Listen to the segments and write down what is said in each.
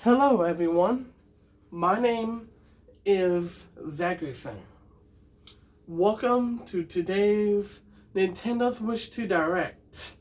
Hello, everyone. My name is Zacherson. Welcome to today's Nintendo Switch 2 Direct.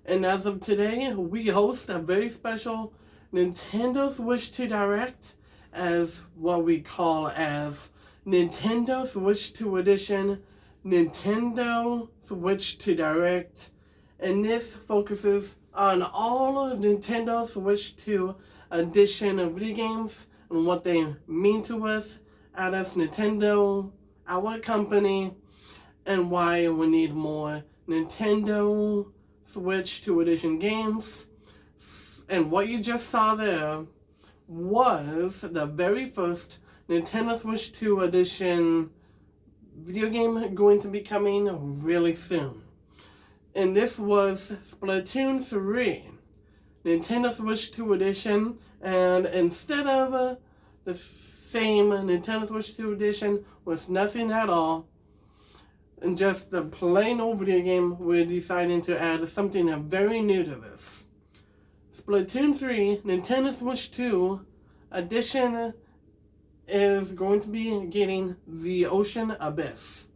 And as of today, we host a very special Nintendo Switch 2 Direct as what we call as Nintendo Switch 2 Edition, Nintendo Switch 2 Direct. And this focuses on all of Nintendo Switch 2 Edition of video games and what they mean to us as Nintendo, our company, and why we need more Nintendo Switch 2 Edition games. And what you just saw there was the very first Nintendo Switch 2 Edition video game going to be coming really soon. And this was Splatoon 3, Nintendo Switch 2 Edition, and instead of the same Nintendo Switch 2 Edition with nothing at all, and just the plain old video game, we're deciding to add something very new to this. Splatoon 3 Nintendo Switch 2 Edition is going to be getting the Ocean Abyss.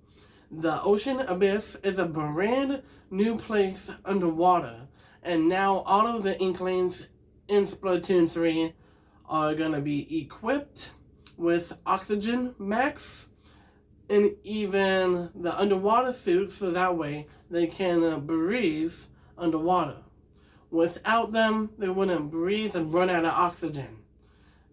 The Ocean Abyss is a brand new place underwater, and now all of the Inklings in Splatoon 3 are going to be equipped with oxygen max and even the underwater suits, so that way they can breathe underwater. Without them, they wouldn't breathe and run out of oxygen.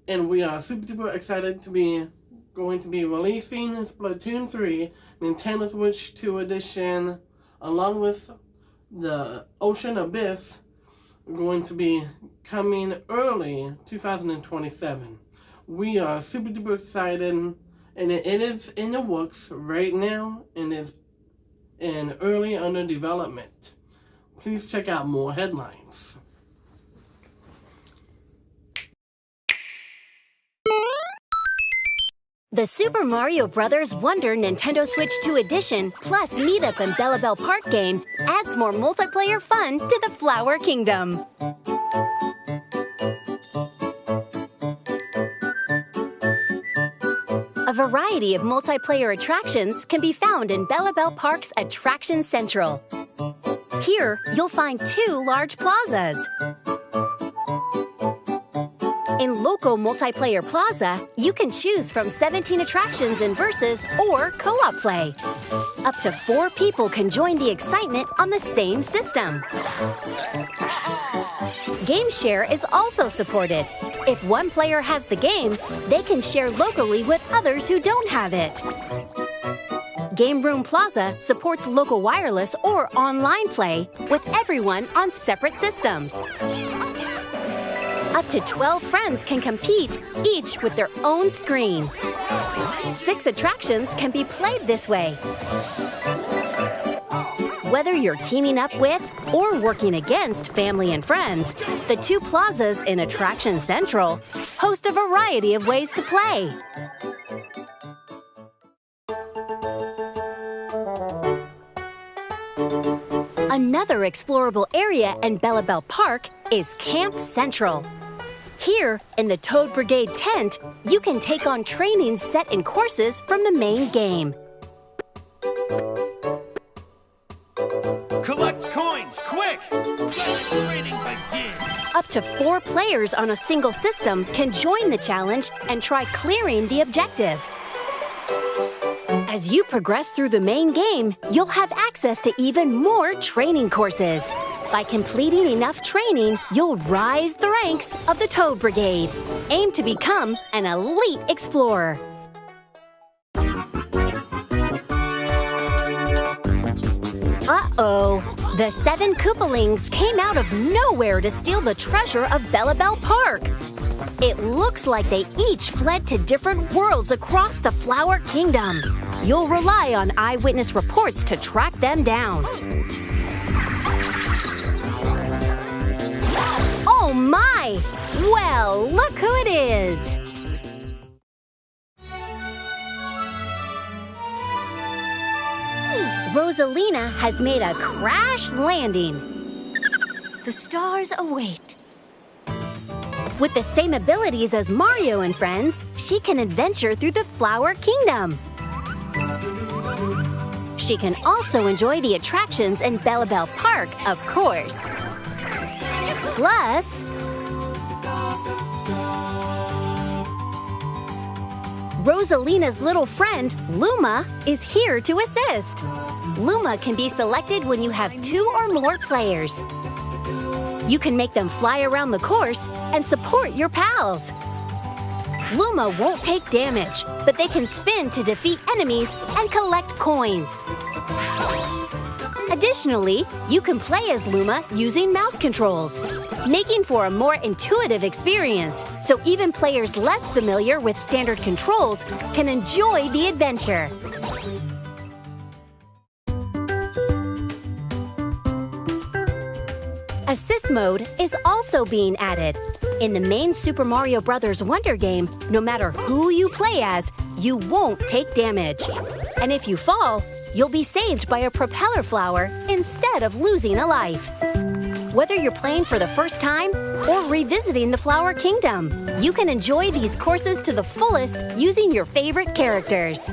And we are super duper excited to be going to be releasing Splatoon 3 Nintendo Switch 2 edition along with the Ocean Abyss going to be coming early 2027. We are super duper excited, and it is in the works right now and is in early under development. Please check out more headlines. The Super Mario Bros. Wonder Nintendo Switch 2 Edition plus Meetup and Bella Bell Park game adds more multiplayer fun to the Flower Kingdom. A variety of multiplayer attractions can be found in Bella Bell Park's Attraction Central. Here, you'll find 2 large plazas. In Loco Multiplayer Plaza, you can choose from 17 attractions in Versus or co-op play. Up to 4 people can join the excitement on the same system. Game Share is also supported. If one player has the game, they can share locally with others who don't have it. Game Room Plaza supports local wireless or online play with everyone on separate systems. Up to 12 friends can compete, each with their own screen. 6 attractions can be played this way. Whether you're teaming up with or working against family and friends, the 2 plazas in Attraction Central host a variety of ways to play. Another explorable area in Bella Bell Park is Camp Central. Here, in the Toad Brigade tent, you can take on training set in courses from the main game. Collect coins, quick! Let the training begin! Up to 4 players on a single system can join the challenge and try clearing the objective. As you progress through the main game, you'll have access to even more training courses. By completing enough training, you'll rise the ranks of the Toad Brigade. Aim to become an elite explorer. Uh-oh! The 7 Koopalings came out of nowhere to steal the treasure of Bella Bell Park. It looks like they each fled to different worlds across the Flower Kingdom. You'll rely on eyewitness reports to track them down. Oh my! Well, look who it is! Rosalina has made a crash landing. The stars await. With the same abilities as Mario and friends, she can adventure through the Flower Kingdom. She can also enjoy the attractions in Bella Bell Park, of course. Plus, Rosalina's little friend, Luma, is here to assist. Luma can be selected when you have 2 or more players. You can make them fly around the course and support your pals. Luma won't take damage, but they can spin to defeat enemies and collect coins. Additionally, you can play as Luma using mouse controls, making for a more intuitive experience, so even players less familiar with standard controls can enjoy the adventure. Assist mode is also being added. In the main Super Mario Bros. Wonder game, no matter who you play as, you won't take damage. And if you fall, you'll be saved by a propeller flower instead of losing a life. Whether you're playing for the first time or revisiting the Flower Kingdom, you can enjoy these courses to the fullest using your favorite characters.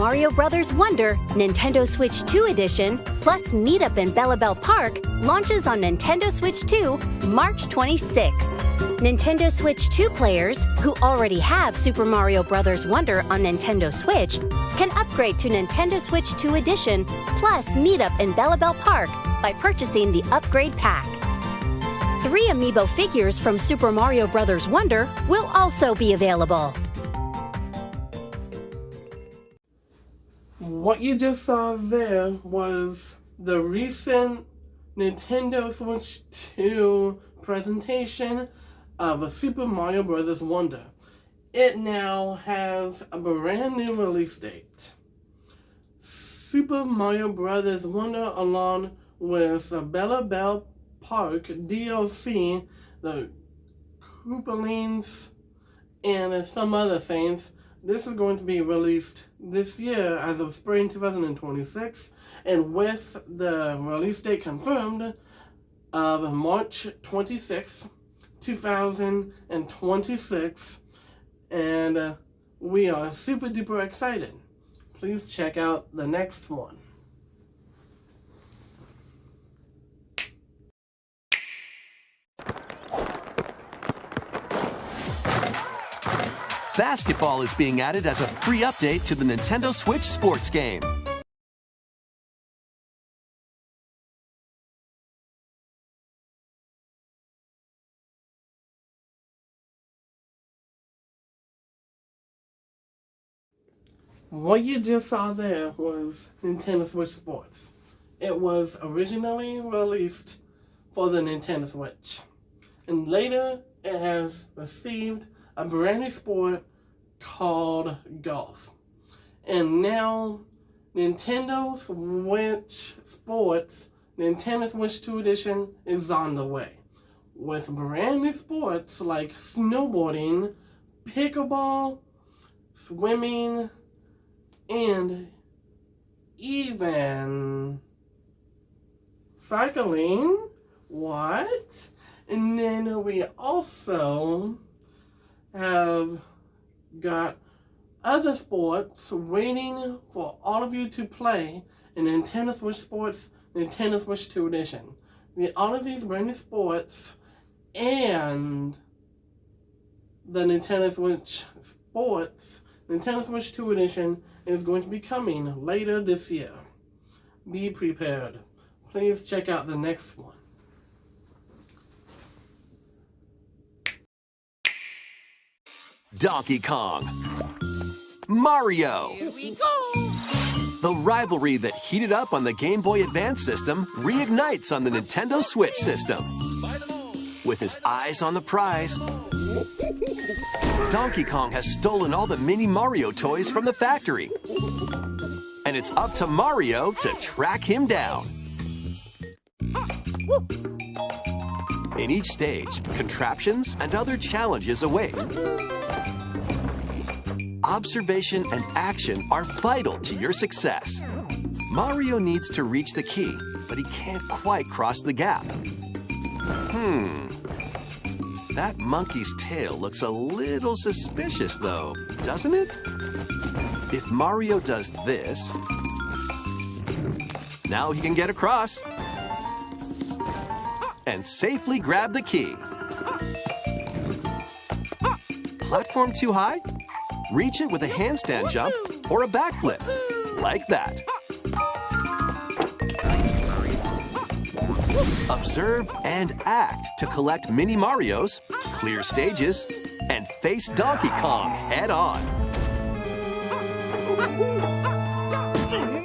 Mario Bros. Wonder Nintendo Switch 2 Edition plus Meet Up in Bella Bell Park launches on Nintendo Switch 2 March 26th. Nintendo Switch 2 players who already have Super Mario Bros. Wonder on Nintendo Switch can upgrade to Nintendo Switch 2 Edition plus Meet Up in Bella Bell Park by purchasing the Upgrade Pack. 3 amiibo figures from Super Mario Bros. Wonder will also be available. What you just saw there was the recent Nintendo Switch 2 presentation of Super Mario Bros. Wonder. It now has a brand new release date. Super Mario Bros. Wonder, along with the Bella Bell Park DLC, the Koopalings, and some other things. This is going to be released this year as of spring 2026, and with the release date confirmed of March 26th, 2026, and we are super duper excited. Please check out the next one. Basketball is being added as a free update to the Nintendo Switch sports game. What you just saw there was Nintendo Switch Sports. It was originally released for the Nintendo Switch, and later it has received a brand new sport called golf. And now Nintendo Switch Sports, Nintendo Switch 2 Edition is on the way, with brand new sports like snowboarding, pickleball, swimming, and even cycling. What? And then we also have got other sports waiting for all of you to play in Nintendo Switch Sports, Nintendo Switch 2 Edition. All of these brand new sports and the Nintendo Switch Sports, Nintendo Switch 2 Edition is going to be coming later this year. Be prepared. Please check out the next one. Donkey Kong. Mario. Here we go. The rivalry that heated up on the Game Boy Advance system reignites on the Nintendo Switch system. With his eyes on the prize, Donkey Kong has stolen all the mini Mario toys from the factory. And it's up to Mario to track him down. In each stage, contraptions and other challenges await. Observation and action are vital to your success. Mario needs to reach the key, but he can't quite cross the gap. That monkey's tail looks a little suspicious, though, doesn't it? If Mario does this, now he can get across and safely grab the key. Platform too high? Reach it with a handstand jump or a backflip, like that. Observe and act to collect mini Marios, clear stages, and face Donkey Kong head on.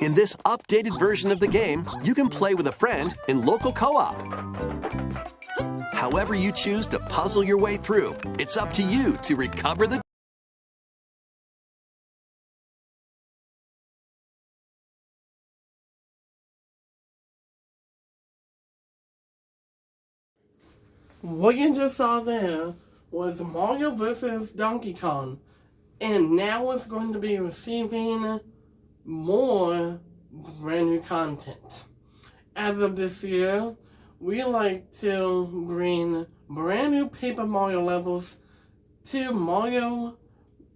In this updated version of the game, you can play with a friend in local co-op. However you choose to puzzle your way through, it's up to you to recover the What you just saw there was Mario vs. Donkey Kong, and now it's going to be receiving more brand new content. As of this year, we like to bring brand new Paper Mario levels to Mario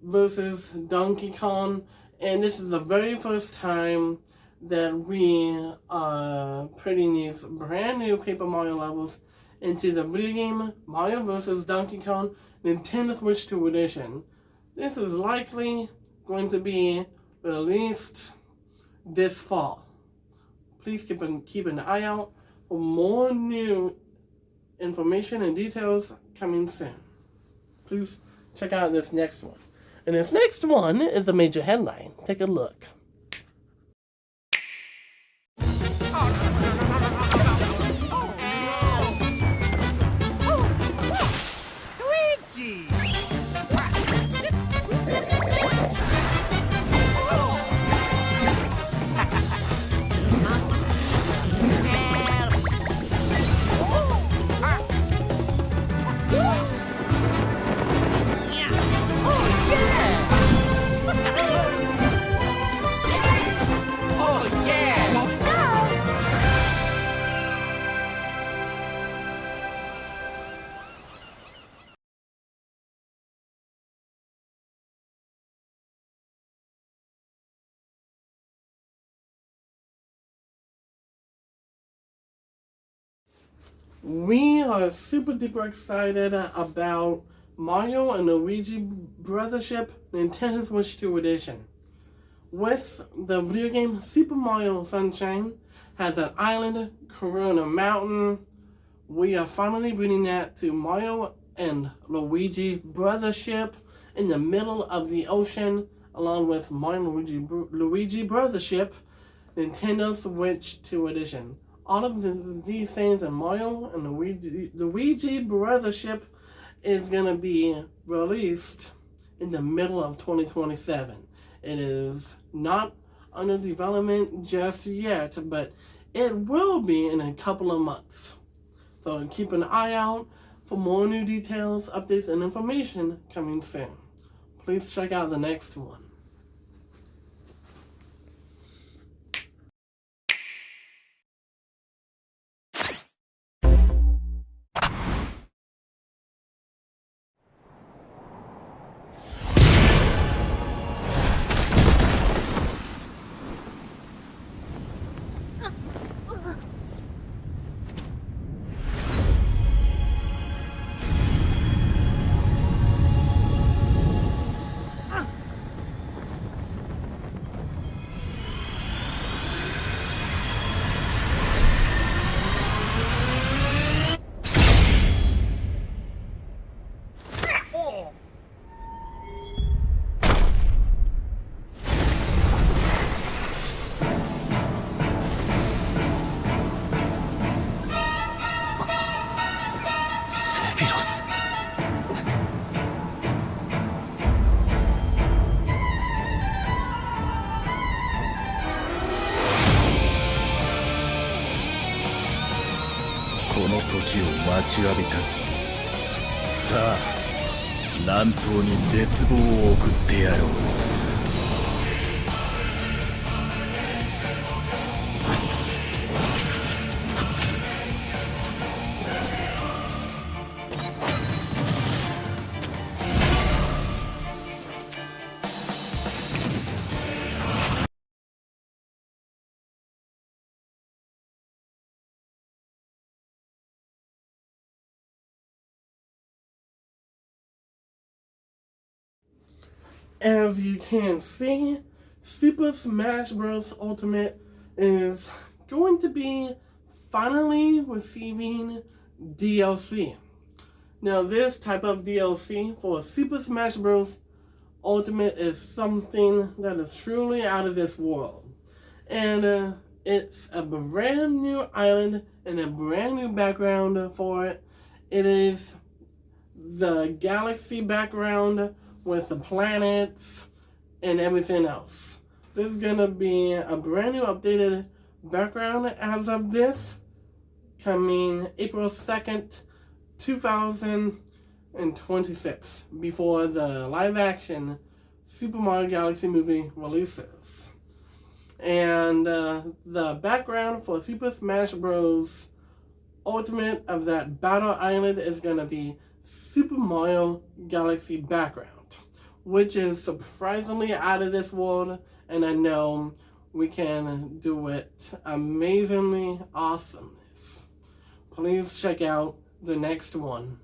vs. Donkey Kong And this is the very first time that we are putting these brand new Paper Mario levels into the video game Mario vs. Donkey Kong Nintendo Switch 2 edition. This is likely going to be released this fall. Please keep an eye out for more new information and details coming soon. Please check out this next one. And this next one is a major headline. Take a look. Luigi! We are super duper excited about Mario and Luigi Brothership Nintendo Switch 2 edition. With the video game Super Mario Sunshine has an island, Corona Mountain. We are finally bringing that to Mario and Luigi Brothership in the middle of the ocean, along with Mario and Luigi Brothership Nintendo Switch 2 edition. All of these things in Mario and Luigi Brothership is going to be released in the middle of 2027. It is not under development just yet, but it will be in a couple of months. So keep an eye out for more new details, updates, and information coming soon. Please check out the next one. Sephiroth. この時を待ちわびたぞ。さあ、南東に絶望を送ってやろう。As you can see, Super Smash Bros. Ultimate is going to be finally receiving DLC. Now, this type of DLC for Super Smash Bros. Ultimate is something that is truly out of this world. And it's a brand new island and a brand new background for it. It is the galaxy background with the planets and everything else. This is going to be a brand new updated background as of this, coming April 2nd, 2026, before the live action Super Mario Galaxy movie releases. And the background for Super Smash Bros. Ultimate of that Battle Island is going to be Super Mario Galaxy background, which is surprisingly out of this world, and I know we can do it amazingly awesomeness. Please check out the next one.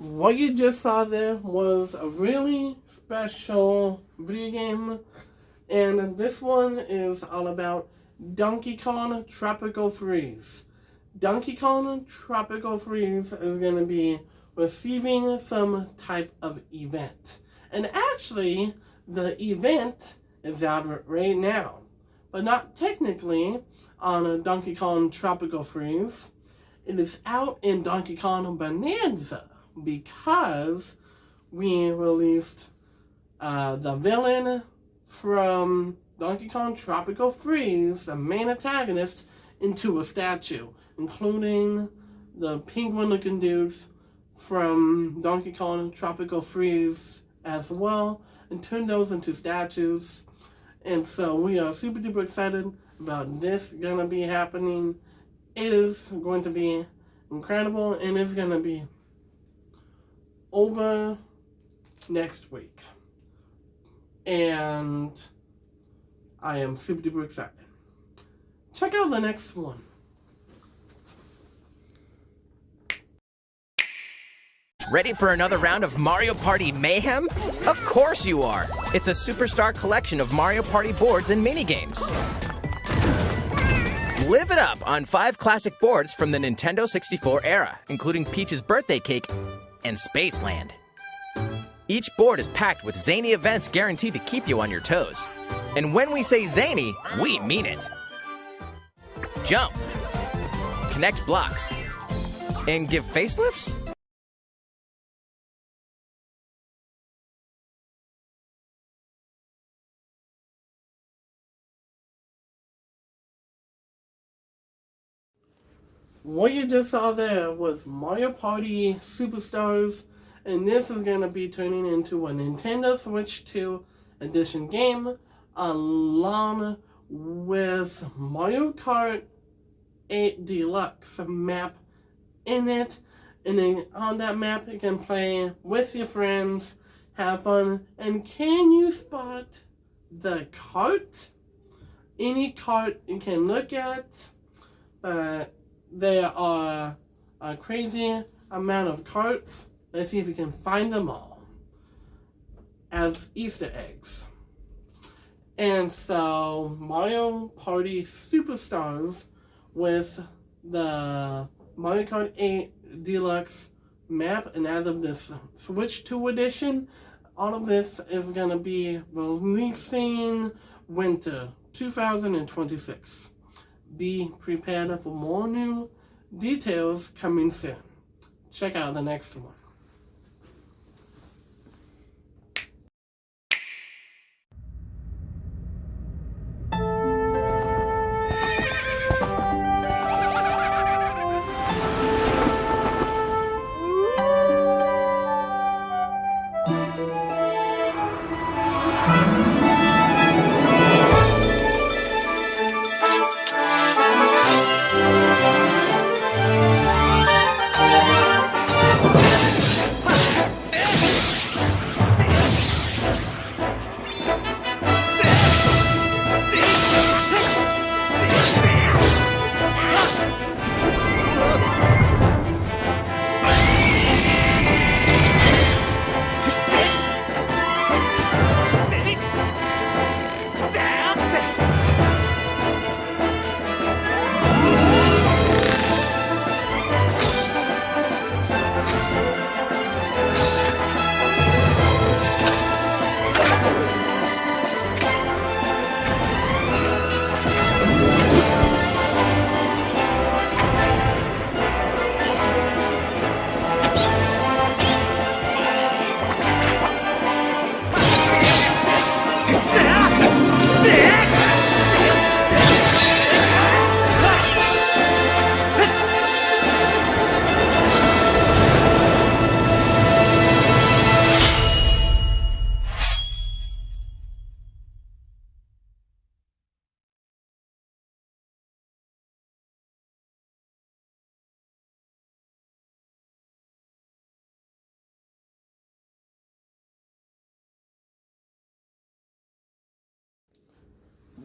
What you just saw there was a really special video game, and this one is all about Donkey Kong Tropical Freeze. Donkey Kong Tropical Freeze is going to be receiving some type of event. And actually, the event is out right now, but not technically on Donkey Kong Tropical Freeze. It is out in Donkey Kong Bonanza, because we released the villain from Donkey Kong Tropical Freeze, the main antagonist, into a statue, including the penguin-looking dudes from Donkey Kong Tropical Freeze as well, and turned those into statues. And so we are super duper excited about this gonna be happening. It is going to be incredible, and it's gonna be over next week, and I am super duper excited. Check out the next one. Ready for another round of Mario Party Mayhem? Of course you are! It's a superstar collection of Mario Party boards and minigames. Live it up on 5 classic boards from the Nintendo 64 era, including Peach's Birthday Cake and Spaceland. Each board is packed with zany events guaranteed to keep you on your toes. And when we say zany, we mean it. Jump, connect blocks, and give facelifts? What you just saw there was Mario Party Superstars, and this is going to be turning into a Nintendo Switch 2 edition game along with Mario Kart 8 Deluxe map in it. And then on that map you can play with your friends, have fun, and can you spot the cart? Any cart you can look at, but there are a crazy amount of carts. Let's see if we can find them all as Easter eggs. And so Mario Party Superstars with the Mario Kart 8 Deluxe map, and as of this Switch 2 edition, all of this is going to be releasing winter 2026. Be prepared for more new details coming soon. Check out the next one.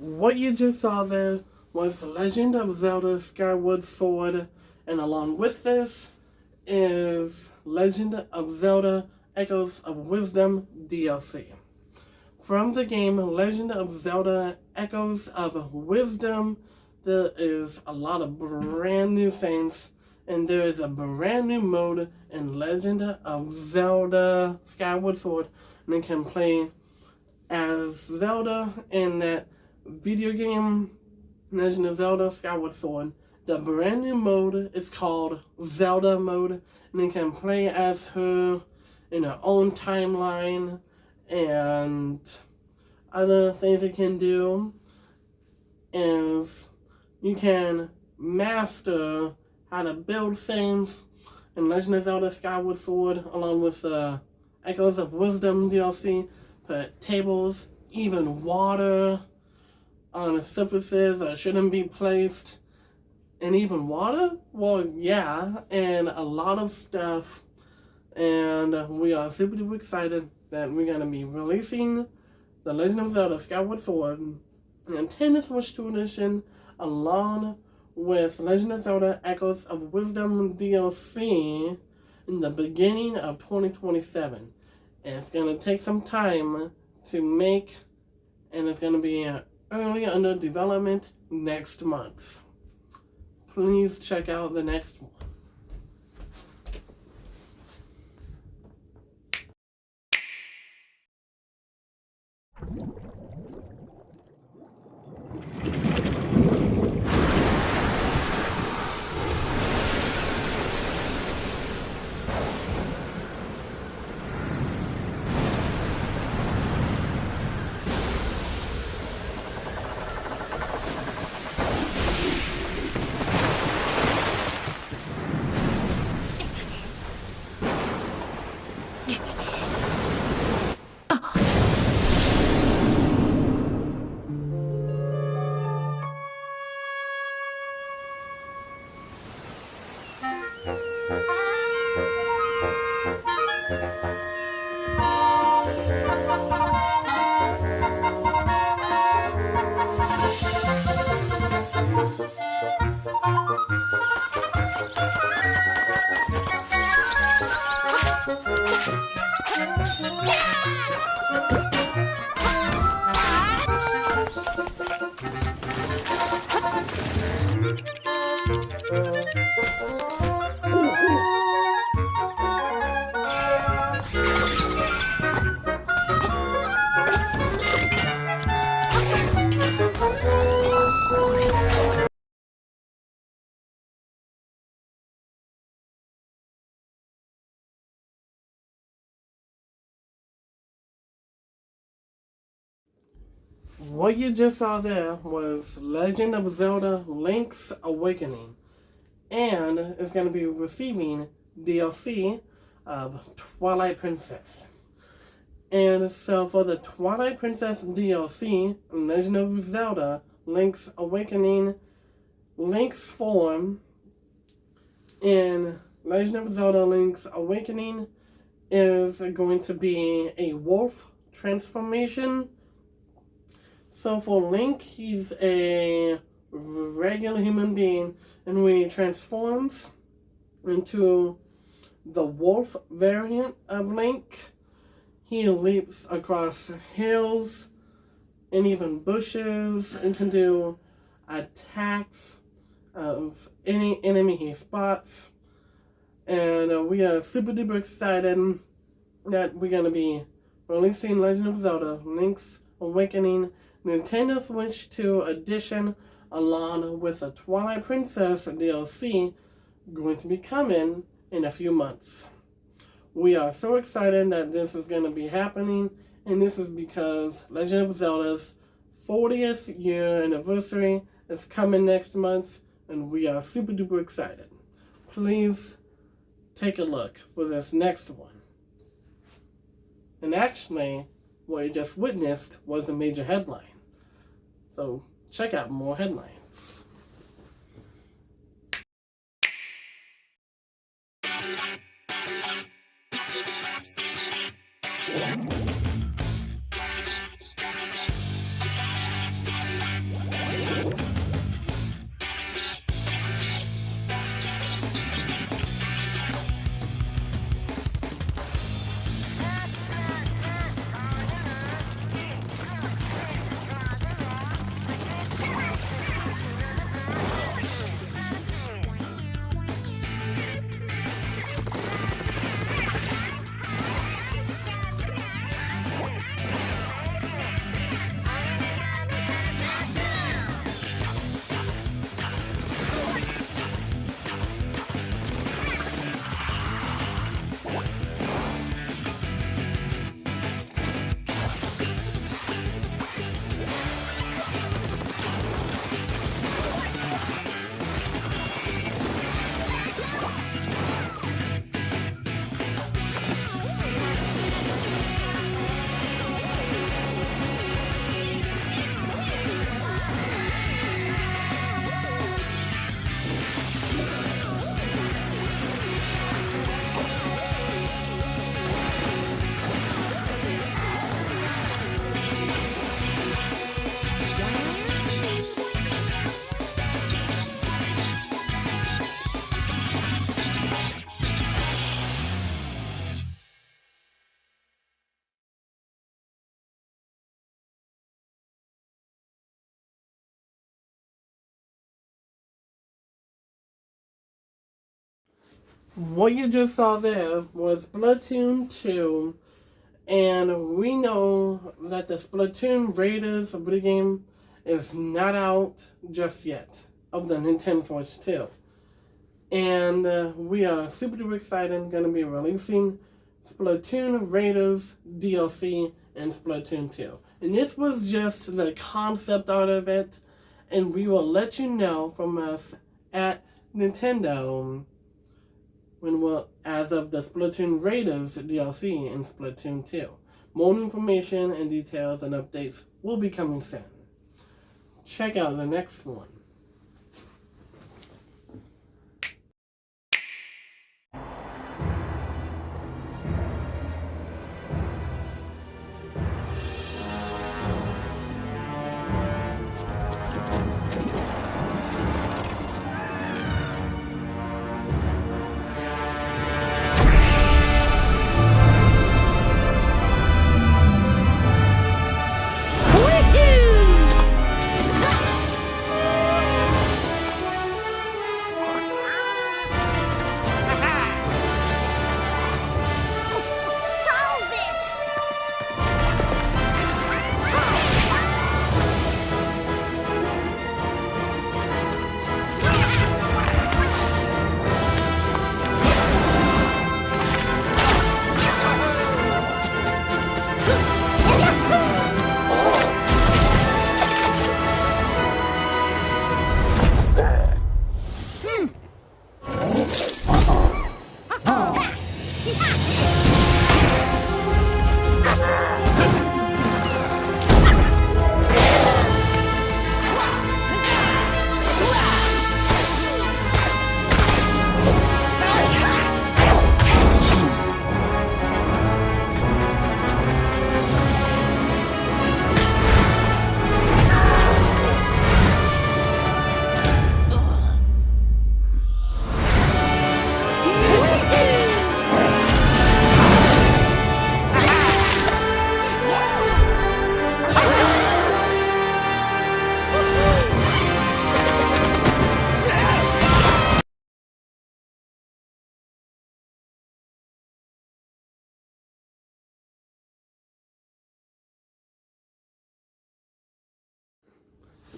What you just saw there was The Legend of Zelda Skyward Sword, and along with this is Legend of Zelda Echoes of Wisdom DLC. From the game Legend of Zelda Echoes of Wisdom, there is a lot of brand new things, and there is a brand new mode in Legend of Zelda Skyward Sword, and you can play as Zelda in that video game Legend of Zelda Skyward Sword. The brand new mode is called Zelda mode, and you can play as her in her own timeline, and other things you can do is you can master how to build things in Legend of Zelda Skyward Sword, along with the Echoes of Wisdom DLC. Put tables, even water on the surfaces that shouldn't be placed. And even water? Well, yeah, and a lot of stuff. And we are super duper excited that we're going to be releasing The Legend of Zelda Skyward Sword Nintendo Switch 2 Edition along with Legend of Zelda Echoes of Wisdom DLC in the beginning of 2027. And it's going to take some time to make, and it's going to be early under development next month. Please check out the next one. What you just saw there was Legend of Zelda Link's Awakening, and it's going to be receiving DLC of Twilight Princess. And so for the Twilight Princess DLC, Legend of Zelda Link's Awakening, Link's form in Legend of Zelda Link's Awakening is going to be a wolf transformation. So for Link, he's a regular human being, and when he transforms into the wolf variant of Link, he leaps across hills and even bushes and can do attacks of any enemy he spots. And we are super duper excited that we're going to be releasing Legend of Zelda Link's Awakening Nintendo Switch 2 Edition along with a Twilight Princess DLC going to be coming in a few months. We are so excited that this is going to be happening, and this is because Legend of Zelda's 40th year anniversary is coming next month, and we are super duper excited. Please take a look for this next one. And actually, what you just witnessed was a major headline. So check out more headlines. What you just saw there was Splatoon 2, and we know that the Splatoon Raiders video game is not out just yet of the Nintendo Switch 2. And we are super duper excited, going to be releasing Splatoon Raiders DLC in Splatoon 2. And this was just the concept art of it, and we will let you know from us at Nintendo as of the Splatoon Raiders DLC in Splatoon 2. More information and details and updates will be coming soon. Check out the next one. Solve it!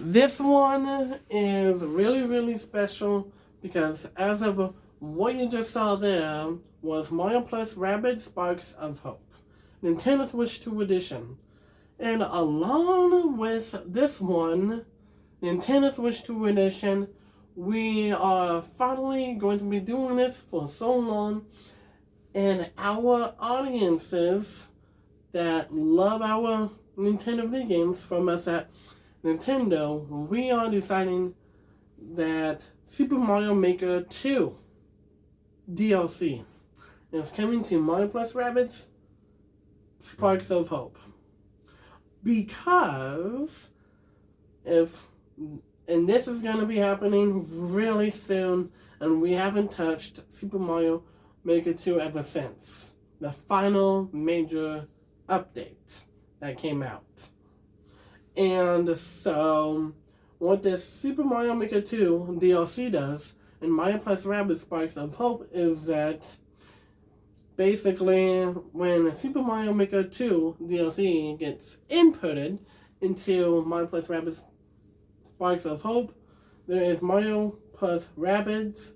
This one is really, really special because as of what you just saw there was Mario Plus Rabbids Sparks of Hope, Nintendo Switch 2 Edition. And along with this one, Nintendo Switch 2 Edition, we are finally going to be doing this for so long, and our audiences that love our Nintendo video games from us at Nintendo, we are deciding that Super Mario Maker 2 DLC is coming to Mario Plus Rabbids Sparks of Hope. Because and this is going to be happening really soon, and we haven't touched Super Mario Maker 2 ever since the final major update that came out. And so, what this Super Mario Maker 2 DLC does in Mario Plus Rabbids Sparks of Hope is that basically, when Super Mario Maker 2 DLC gets inputted into Mario Plus Rabbids Sparks of Hope, there is Mario Plus Rabbids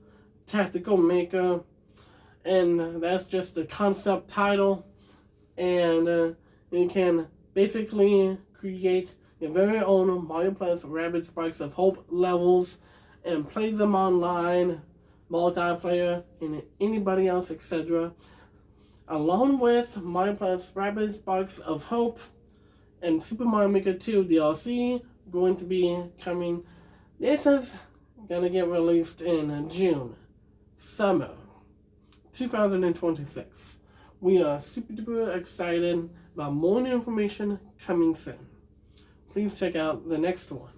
Tactical Maker, and that's just the concept title, and you can basically create your very own Mario Plus Rabbids Sparks of Hope levels and play them online, multiplayer, and anybody else, etc. Along with Mario Plus Rabbids Sparks of Hope and Super Mario Maker 2 DLC going to be coming. This is going to get released in June, summer 2026. We are super duper excited about more new information coming soon. Please check out the next one.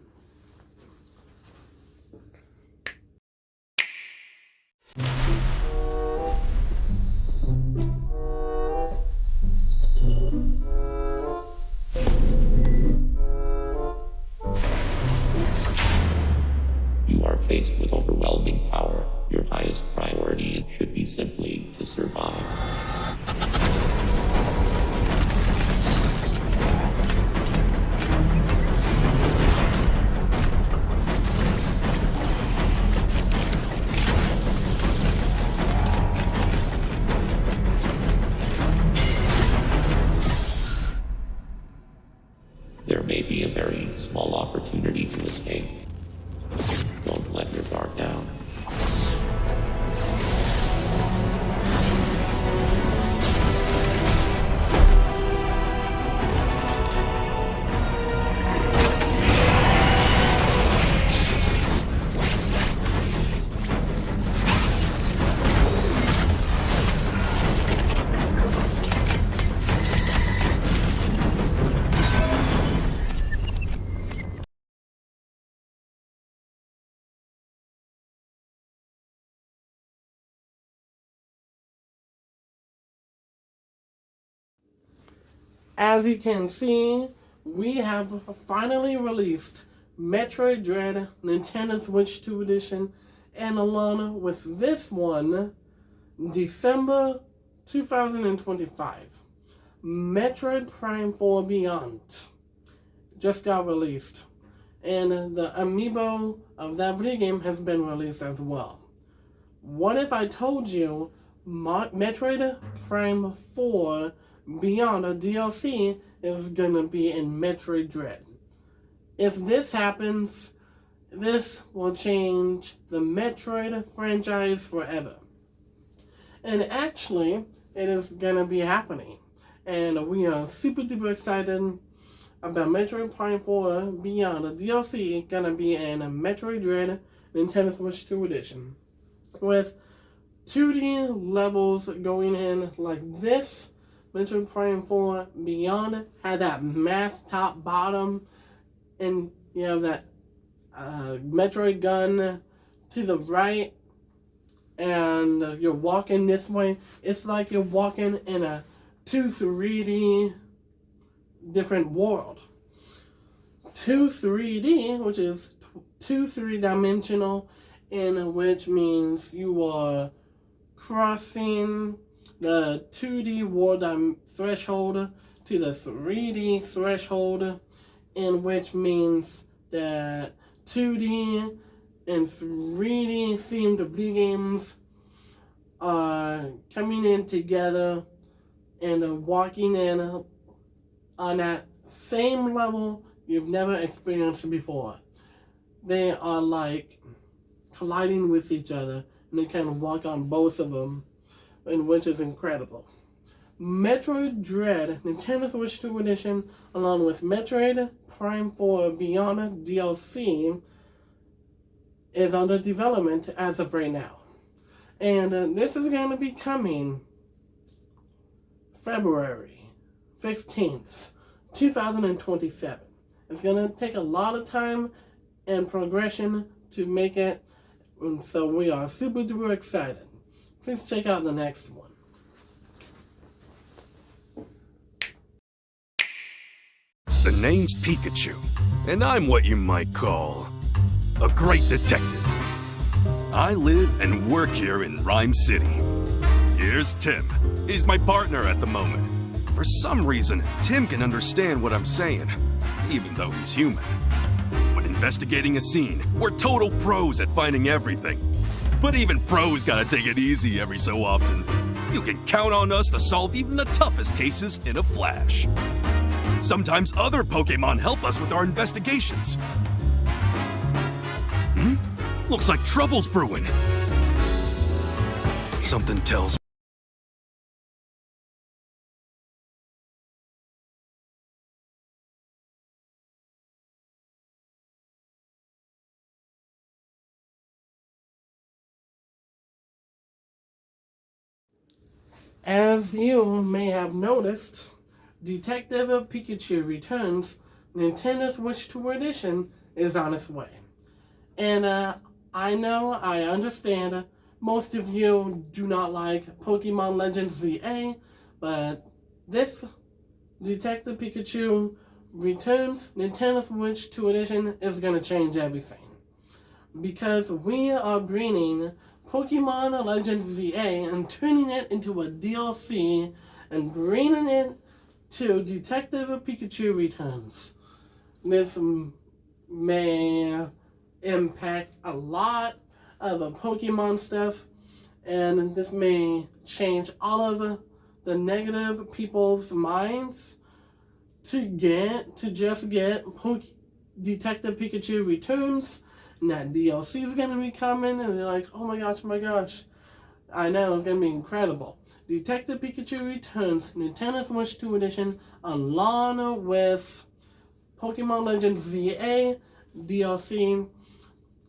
You are faced with overwhelming power. Your highest priority should be As you can see, we have finally released Metroid Dread Nintendo Switch 2 Edition, and along with this one, December 2025, Metroid Prime 4 Beyond just got released, and the amiibo of that video game has been released as well. What if I told you Metroid Prime 4 Beyond, a DLC, is gonna be in Metroid Dread? If this happens, this will change the Metroid franchise forever. And actually, it is gonna be happening. And we are super duper excited about Metroid Prime 4 Beyond, a DLC gonna be in Metroid Dread Nintendo Switch 2 Edition. With 2D levels going in like this. Metroid Prime 4 Beyond had that math top bottom, and you have that Metroid gun to the right, and you're walking this way. It's like you're walking in a 2 3D different world. 2 3D, which is 2 3-dimensional, in which means you are crossing the 2D world threshold to the 3D threshold, in which means that 2D and 3D themed video games are coming in together and walking in on that same level you've never experienced before. They are like colliding with each other, and they kind of walk on both of them, and which is incredible. Metroid Dread Nintendo Switch 2 Edition, along with Metroid Prime 4 Beyond DLC, is under development as of right now. And this is going to be coming February 15th, 2027. It's going to take a lot of time and progression to make it, and so we are super duper excited. Please check out the next one. The name's Pikachu, and I'm what you might call a great detective. I live and work here in Rhyme City. Here's Tim. He's my partner at the moment. For some reason, Tim can understand what I'm saying, even though he's human. When investigating a scene, we're total pros at finding everything. But even pros gotta take it easy every so often. You can count on us to solve even the toughest cases in a flash. Sometimes other Pokemon help us with our investigations. Looks like trouble's brewing. Something tells me. As you may have noticed, Detective Pikachu Returns Nintendo Switch 2 Edition is on its way. And I understand most of you do not like Pokemon Legends ZA, but this Detective Pikachu Returns Nintendo Switch 2 Edition is going to change everything. Because we are bringing Pokemon Legends ZA and turning it into a DLC and bringing it to Detective Pikachu Returns. This may impact a lot of the Pokemon stuff, and this may change all of the negative people's minds to just get Detective Pikachu Returns, and that DLC is going to be coming, and they're like, oh my gosh, I know, it's going to be incredible. Detective Pikachu Returns Nintendo Switch 2 Edition, along with Pokemon Legends ZA DLC,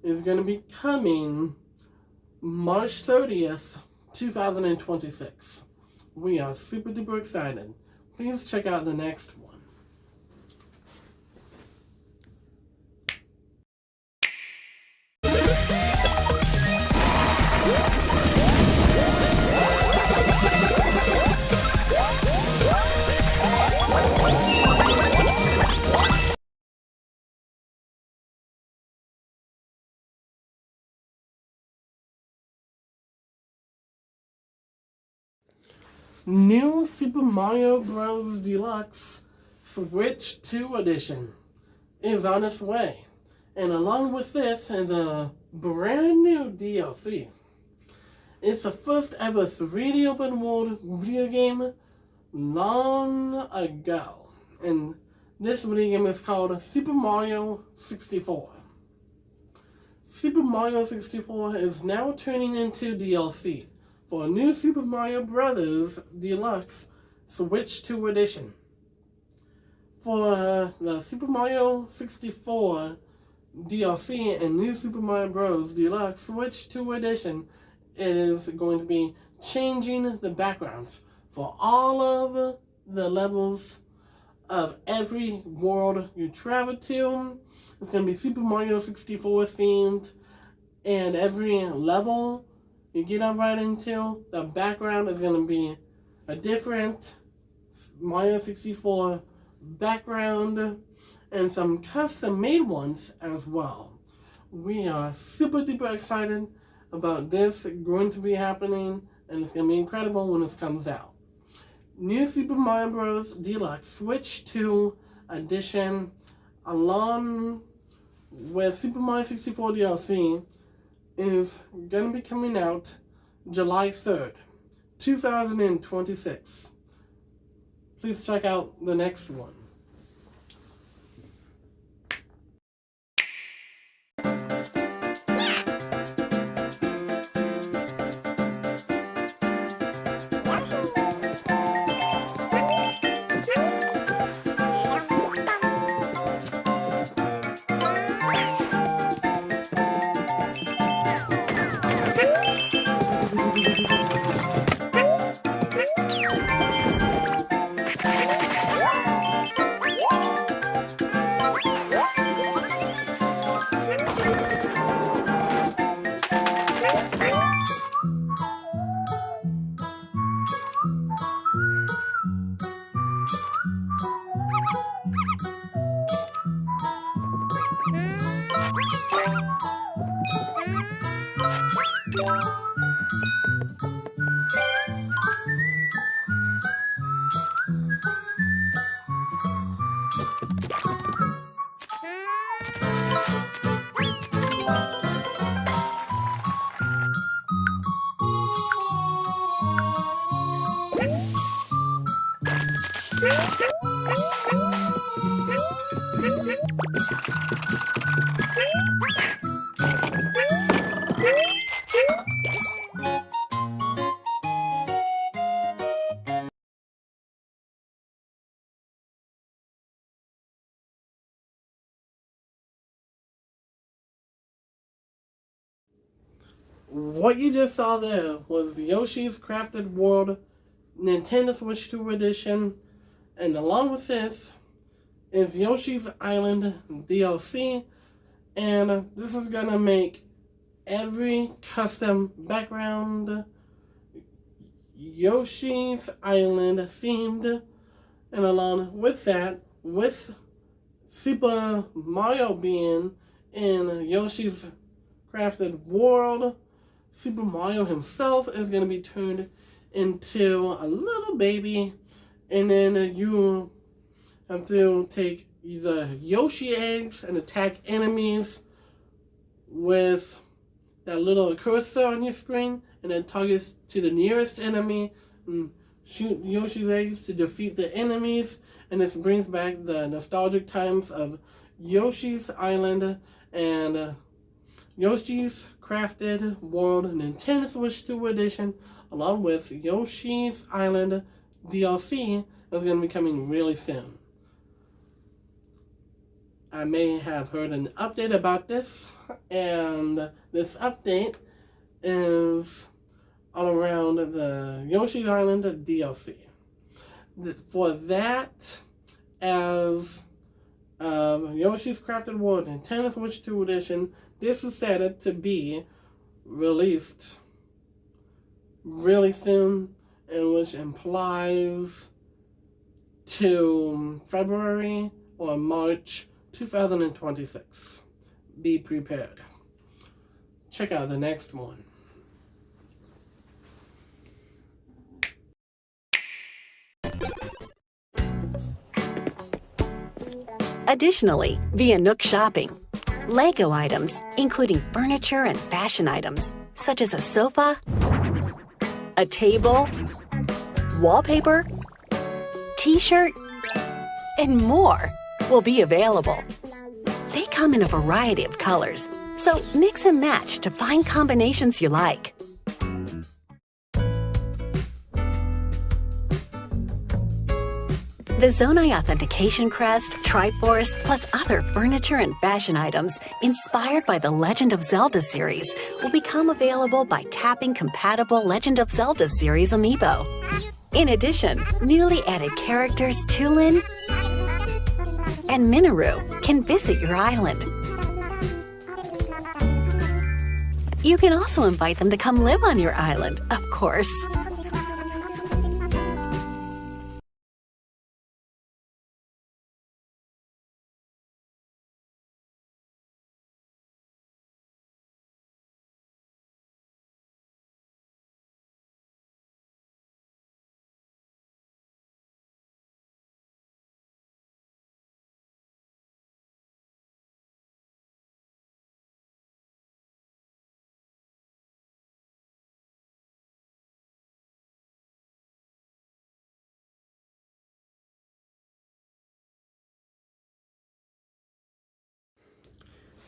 is going to be coming March 30th, 2026. We are super duper excited. Please check out the next one. New Super Mario Bros. Deluxe Switch 2 Edition is on its way. And along with this is a brand new DLC. It's the first ever 3D open world video game long ago. And this video game is called Super Mario 64. Super Mario 64 is now turning into DLC for a new Super Mario Bros. Deluxe Switch 2 Edition. For the Super Mario 64 DLC and new Super Mario Bros. Deluxe Switch 2 Edition, it is going to be changing the backgrounds for all of the levels of every world you travel to. It's going to be Super Mario 64 themed, and every level you get on right into, the background is going to be a different Mario 64 background, and some custom made ones as well. We are super duper excited about this going to be happening, and it's going to be incredible when this comes out. New Super Mario Bros. Deluxe Switch 2 Edition, along with Super Mario 64 DLC, is going to be coming out July 3rd, 2026. Please check out the next one. What you just saw there was Yoshi's Crafted World Nintendo Switch 2 Edition, and along with this is Yoshi's Island DLC, and this is gonna make every custom background Yoshi's Island themed, and along with that, with Super Mario being in Yoshi's Crafted World, Super Mario himself is going to be turned into a little baby, and then you have to take the Yoshi eggs and attack enemies with that little cursor on your screen, and then target to the nearest enemy and shoot Yoshi's eggs to defeat the enemies. And this brings back the nostalgic times of Yoshi's Island and Yoshi's Crafted World Nintendo Switch 2 Edition, along with Yoshi's Island DLC, is going to be coming really soon. I may have heard an update about this, and this update is all around the Yoshi's Island DLC. For that, as Yoshi's Crafted World Nintendo Switch 2 Edition, this is set to be released really soon, and which implies to February or March 2026. Be prepared. Check out the next one. Additionally, via Nook Shopping, Lego items, including furniture and fashion items, such as a sofa, a table, wallpaper, t-shirt, and more, will be available. They come in a variety of colors, so mix and match to find combinations you like. The Zonai Authentication Crest, Triforce, plus other furniture and fashion items inspired by the Legend of Zelda series will become available by tapping compatible Legend of Zelda series amiibo. In addition, newly added characters Tulin and Minoru can visit your island. You can also invite them to come live on your island, of course.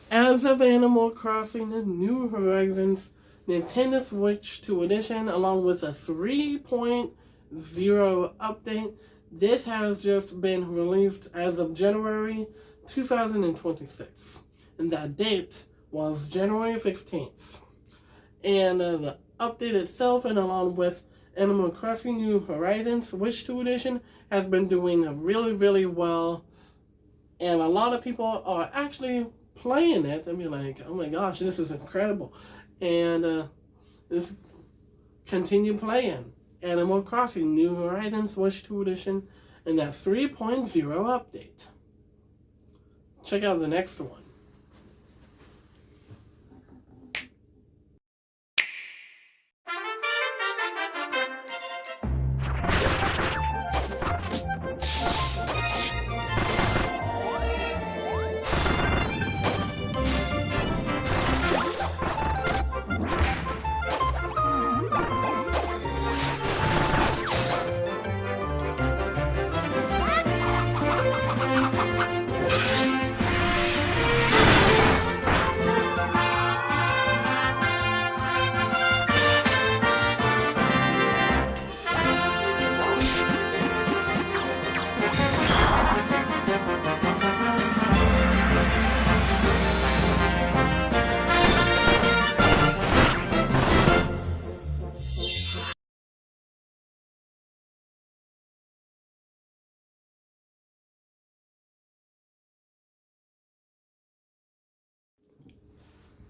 As of Animal Crossing New Horizons, Nintendo Switch 2 Edition, along with a 3.0 update, this has just been released as of January 2026. And that date was January 15th. And the update itself, and along with Animal Crossing New Horizons Switch 2 Edition, has been doing really, really well. And a lot of people are actually playing it and be like, oh my gosh, this is incredible. And just continue playing Animal Crossing New Horizons Switch 2 Edition and that 3.0 update. Check out the next one.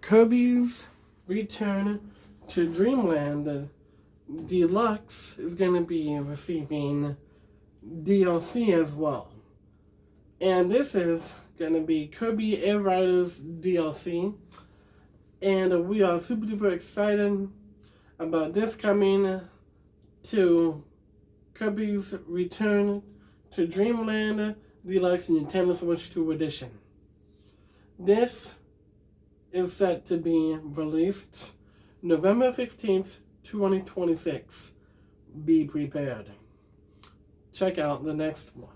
Kirby's Return to Dreamland Deluxe is going to be receiving DLC as well. And this is going to be Kirby Air Riders DLC. And we are super duper excited about this coming to Kirby's Return to Dreamland Deluxe Nintendo Switch 2 Edition. This is set to be released November 15th, 2026. Be prepared. Check out the next one.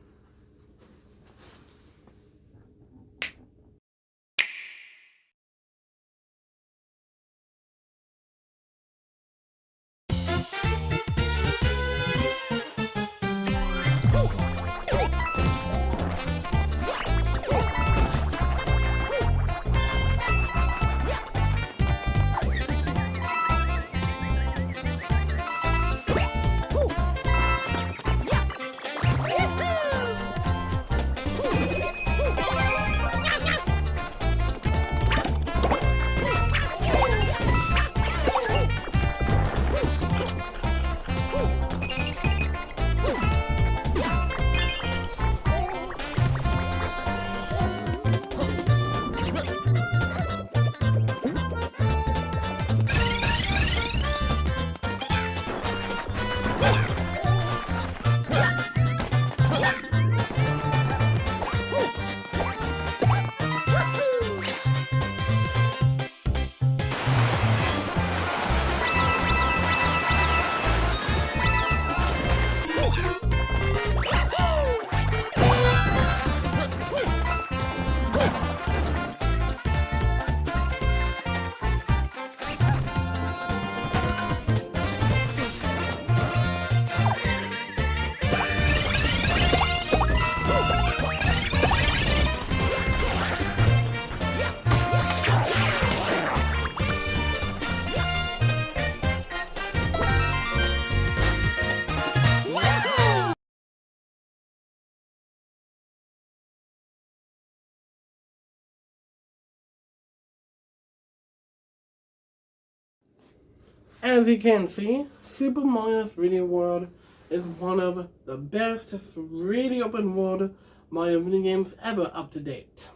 As you can see, Super Mario 3D World is one of the best 3D open world Mario video games ever up to date.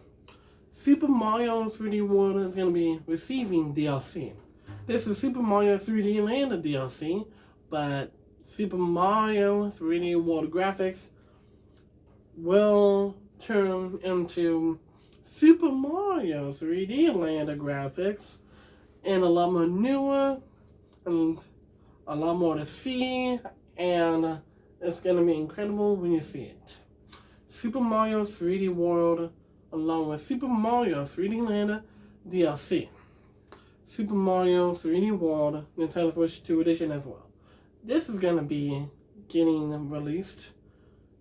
Super Mario 3D World is going to be receiving DLC. This is Super Mario 3D Land DLC, but Super Mario 3D World graphics will turn into Super Mario 3D Land graphics and a lot more newer and a lot more to see, and it's going to be incredible when you see it. Super Mario 3D World along with Super Mario 3D Land DLC. Super Mario 3D World Nintendo Switch 2 Edition as well. This is going to be getting released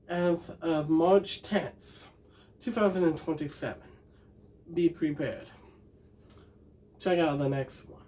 as of March 10th, 2027. Be prepared. Check out the next one.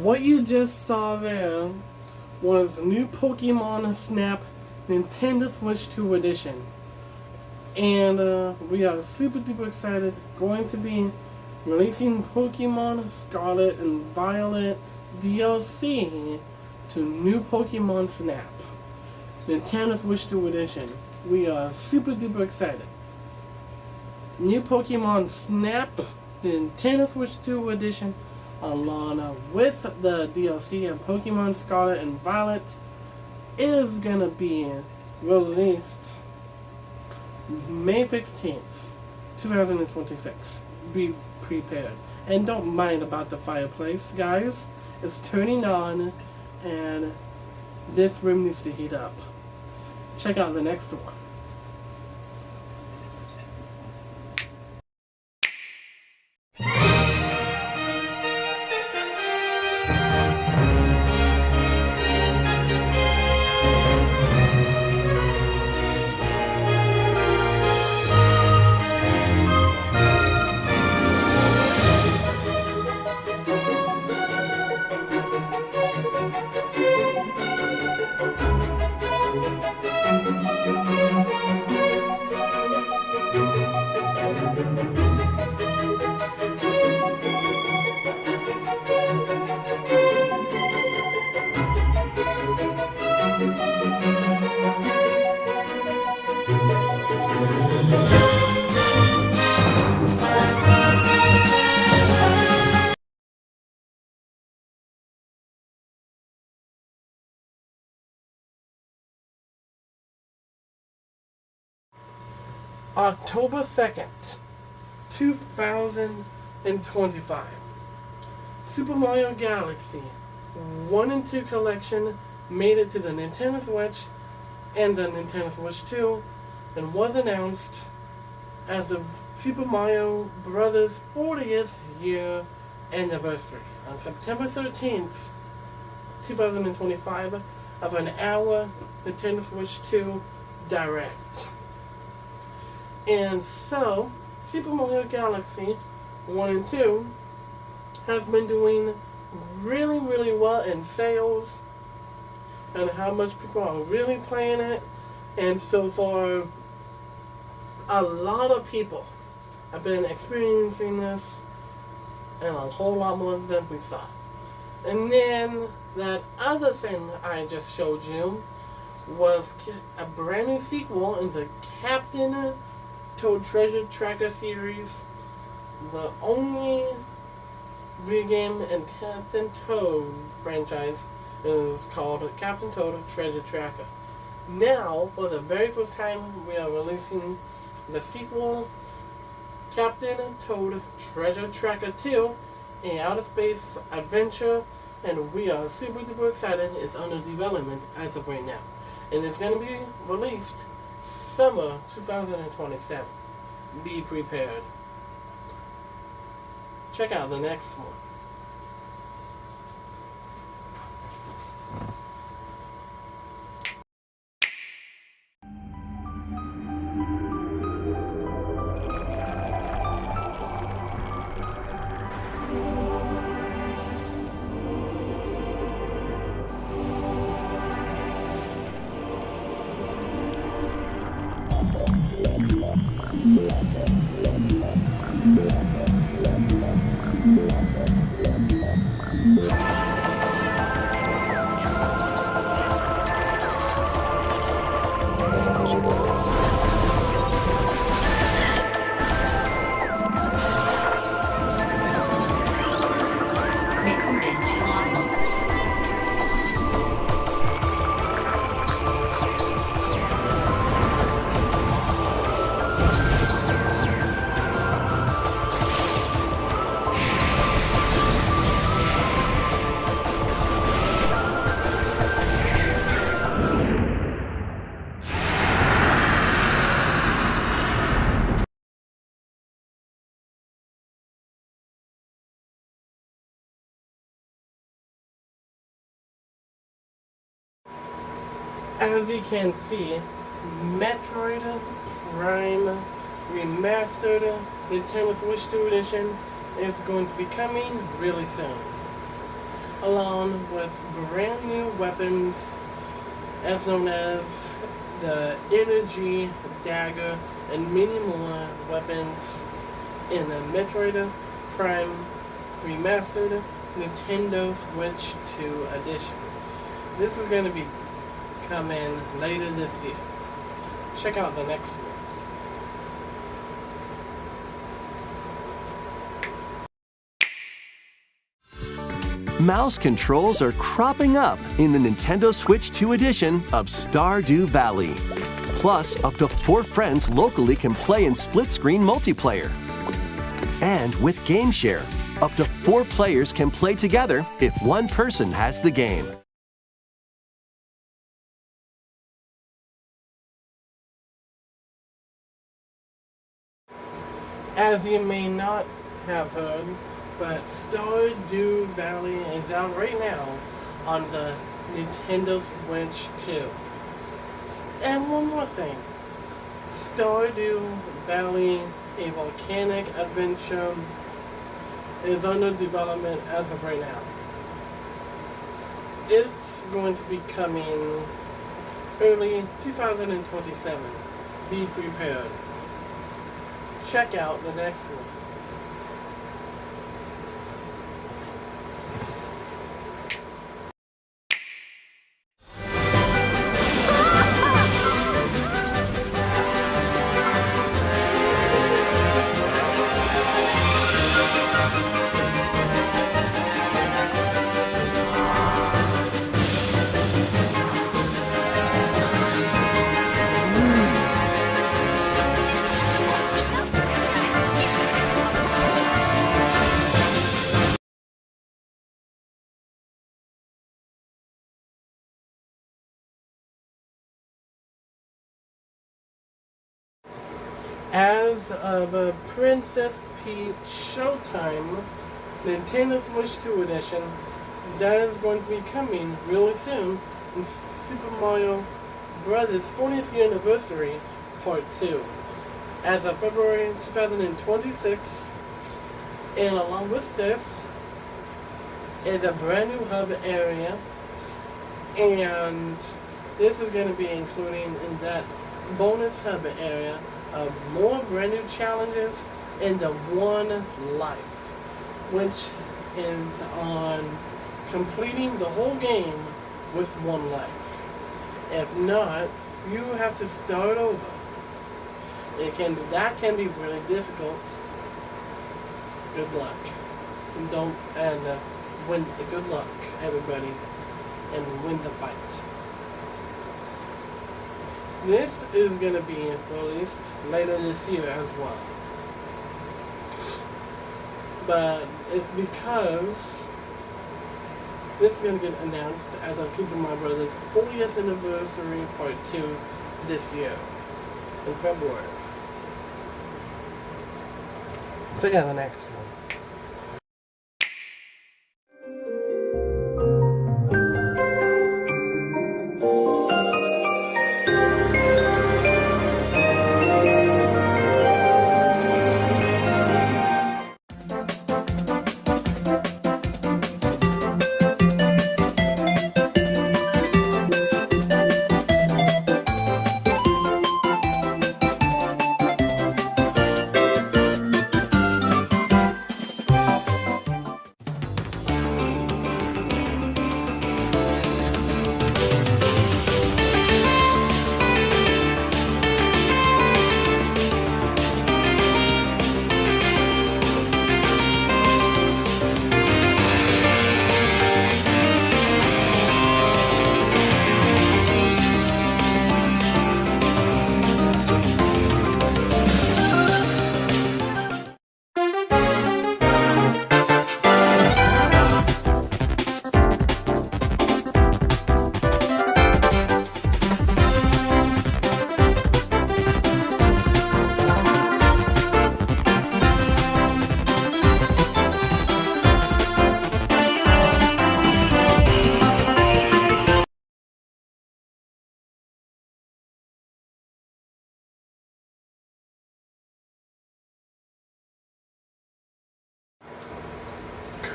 What you just saw there was new Pokemon Snap Nintendo Switch 2 Edition. And we are super duper excited. Going to be releasing Pokemon Scarlet and Violet DLC to new Pokemon Snap Nintendo Switch 2 Edition. We are super duper excited. New Pokemon Snap Nintendo Switch 2 Edition along with the DLC of Pokemon Scarlet and Violet is gonna be released May 15th, 2026. Be prepared. And don't mind about the fireplace, guys. It's turning on and this room needs to heat up. Check out the next one. October 2nd, 2025. Super Mario Galaxy 1 and 2 collection made it to the Nintendo Switch and the Nintendo Switch 2 and was announced as the Super Mario Bros. 40th year anniversary on September 13th, 2025 of an hour Nintendo Switch 2 Direct. And so, Super Mario Galaxy 1 and 2 has been doing really, really well in sales and how much people are really playing it. And so far, a lot of people have been experiencing this, and a whole lot more than we thought. And then that other thing I just showed you was a brand new sequel in the Captain Toad Treasure Tracker series. The only video game in Captain Toad franchise is called Captain Toad Treasure Tracker. Now, for the very first time, we are releasing the sequel, Captain Toad Treasure Tracker 2, an outer space adventure, and we are super duper excited. It's under development as of right now, and it's going to be released summer 2027. Be prepared. Check out the next one. As you can see, Metroid Prime Remastered Nintendo Switch 2 Edition is going to be coming really soon, along with brand new weapons as known as the Energy Dagger and many more weapons in the Metroid Prime Remastered Nintendo Switch 2 Edition. This is going to be coming later this year. Check out the next one. Mouse controls are cropping up in the Nintendo Switch 2 edition of Stardew Valley. Plus, up to 4 friends locally can play in split-screen multiplayer. And with Game Share, up to 4 players can play together if one person has the game. As you may not have heard, but Stardew Valley is out right now on the Nintendo Switch 2. And one more thing, Stardew Valley, a volcanic adventure, is under development as of right now. It's going to be coming early 2027. Be prepared. Check out the next one. As of Princess Peach Showtime Nintendo Switch 2 Edition, that is going to be coming really soon in Super Mario Bros. 40th Anniversary Part 2. as of February 2026. And along with this is a brand new hub area, and this is going to be including in that bonus hub area of more brand new challenges in the One Life, which is on completing the whole game with one life. If not, you have to start over. That can be really difficult. Good luck. Good luck, everybody, and win the fight. This is gonna be released later this year as well. But it's because this is going to get announced as of Super Mario Bros. 40th Anniversary Part 2 this year, in February. Check out the next one.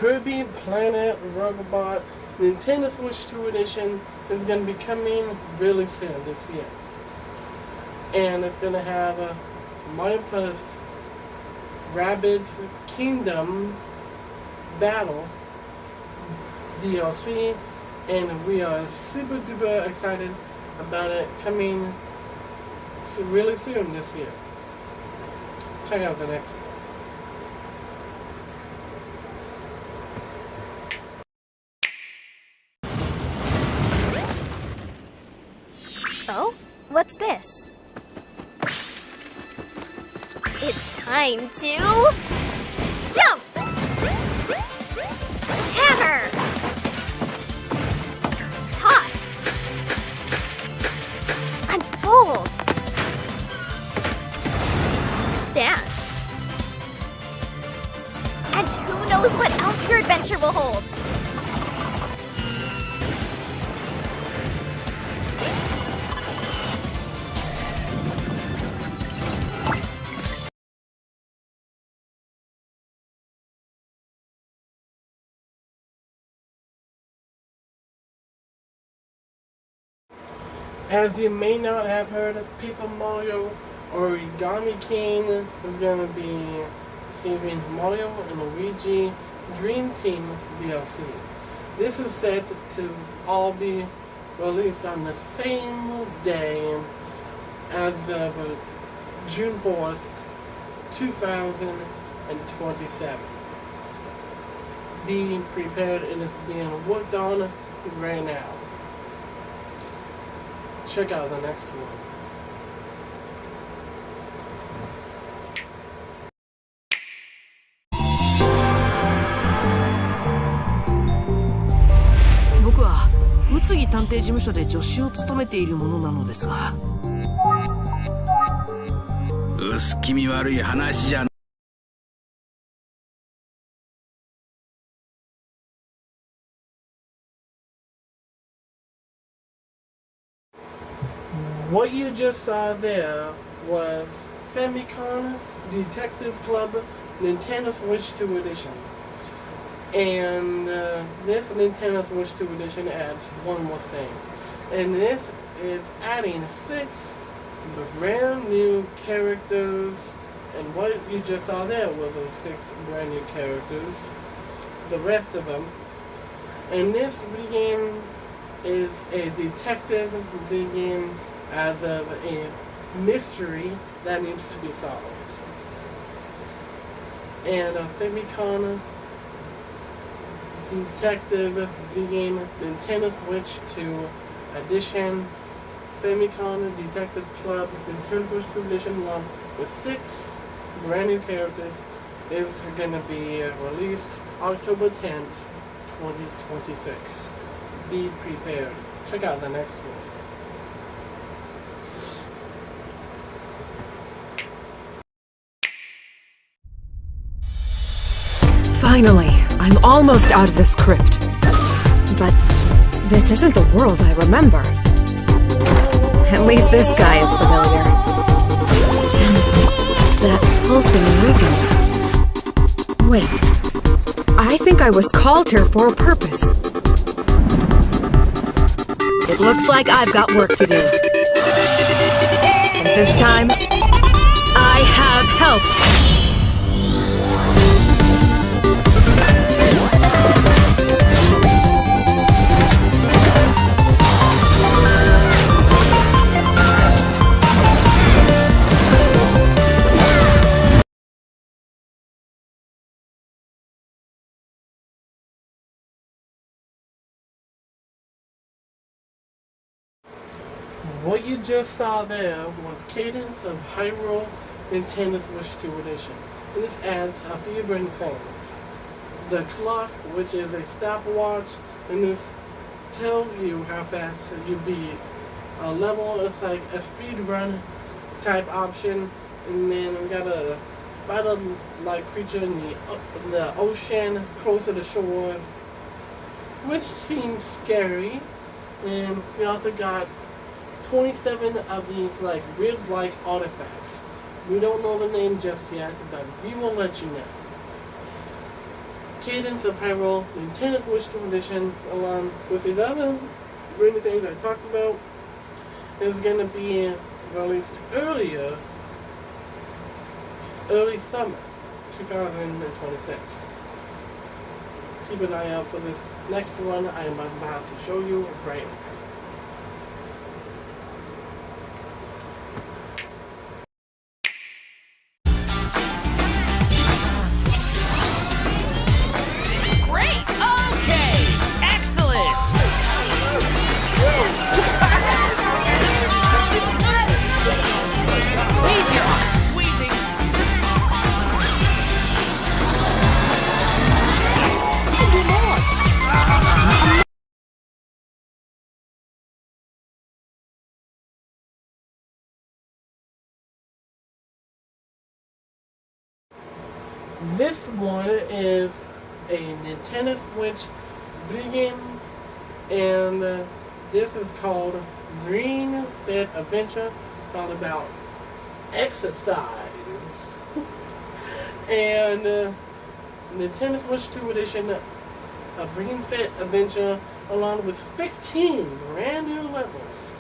Kirby Planet Robobot Nintendo Switch 2 Edition is going to be coming really soon this year. And it's going to have a Mario Plus Rabbids Kingdom Battle DLC, and we are super duper excited about it coming really soon this year. Check out the next one. Oh? What's this? It's time to jump! Hammer! Toss! Unfold! Dance! And who knows what else your adventure will hold? As you may not have heard, Paper Mario Origami King is going to be receiving Mario and Luigi Dream Team DLC. This is set to all be released on the same day as of June 4th, 2027. Be prepared, it is being worked on right now. Check out the next one.僕は宇津木探偵事務所で助手を務めているものなのですが。薄気味悪い話じゃ。What you just saw there was Famicom Detective Club Nintendo Switch 2 Edition. And this Nintendo Switch 2 Edition adds one more thing. And this is adding 6 brand new characters. And what you just saw there were those 6 brand new characters. The rest of them. And this video game is a detective video game as of a mystery that needs to be solved. And a Famicom Detective video game Nintendo Switch 2 Edition. Famicom Detective Club Nintendo Switch 2 Edition along with 6 brand new characters is going to be released October 10th, 2026. Be prepared. Check out the next one. Finally, I'm almost out of this crypt. But this isn't the world I remember. At least this guy is familiar. And that pulsing rhythm. Wait, I think I was called here for a purpose. It looks like I've got work to do. And this time, I have help. What you just saw there was Cadence of Hyrule Nintendo Switch 2 Edition. And this adds a few brand things. The clock, which is a stopwatch, and this tells you how fast you beat a level. It's like a speed run type option. And then we got a spider-like creature in the ocean closer to shore, which seems scary. And we also got 27 of these like weird-like artifacts. We don't know the name just yet, but we will let you know. Cadence of Hyrule Nintendo Switch 2 Edition, along with these other really things I talked about, is going to be released early summer 2026. Keep an eye out for this next one I am about to show you right now. This one is a Nintendo Switch video game, and this is called Ring Fit Adventure. It's all about exercise. And Nintendo Switch 2 Edition of Ring Fit Adventure, along with 15 brand new levels,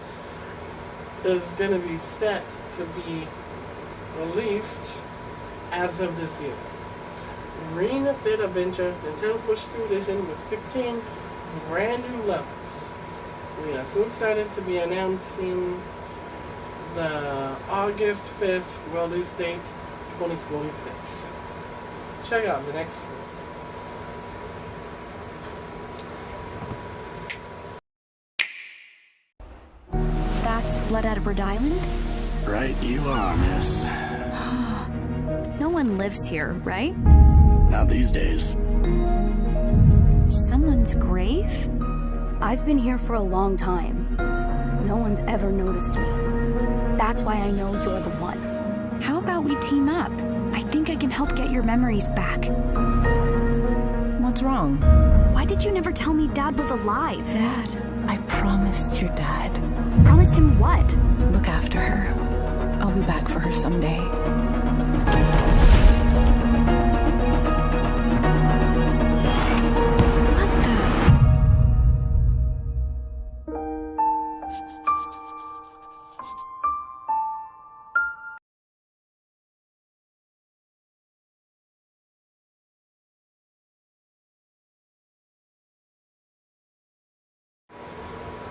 is going to be set to be released as of this year. Ring Fit Adventure Nintendo Switch 2 Edition with 15 brand new levels. We are so excited to be announcing the August 5th release date, 2026. Check out the next one. That's Blood Edward Island? Right you are, miss. No one lives here, right? Not these days. Someone's grave? I've been here for a long time. No one's ever noticed me. That's why I know you're the one. How about we team up? I think I can help get your memories back. What's wrong? Why did you never tell me Dad was alive? Dad, I promised your dad. Promised him what? Look after her. I'll be back for her someday.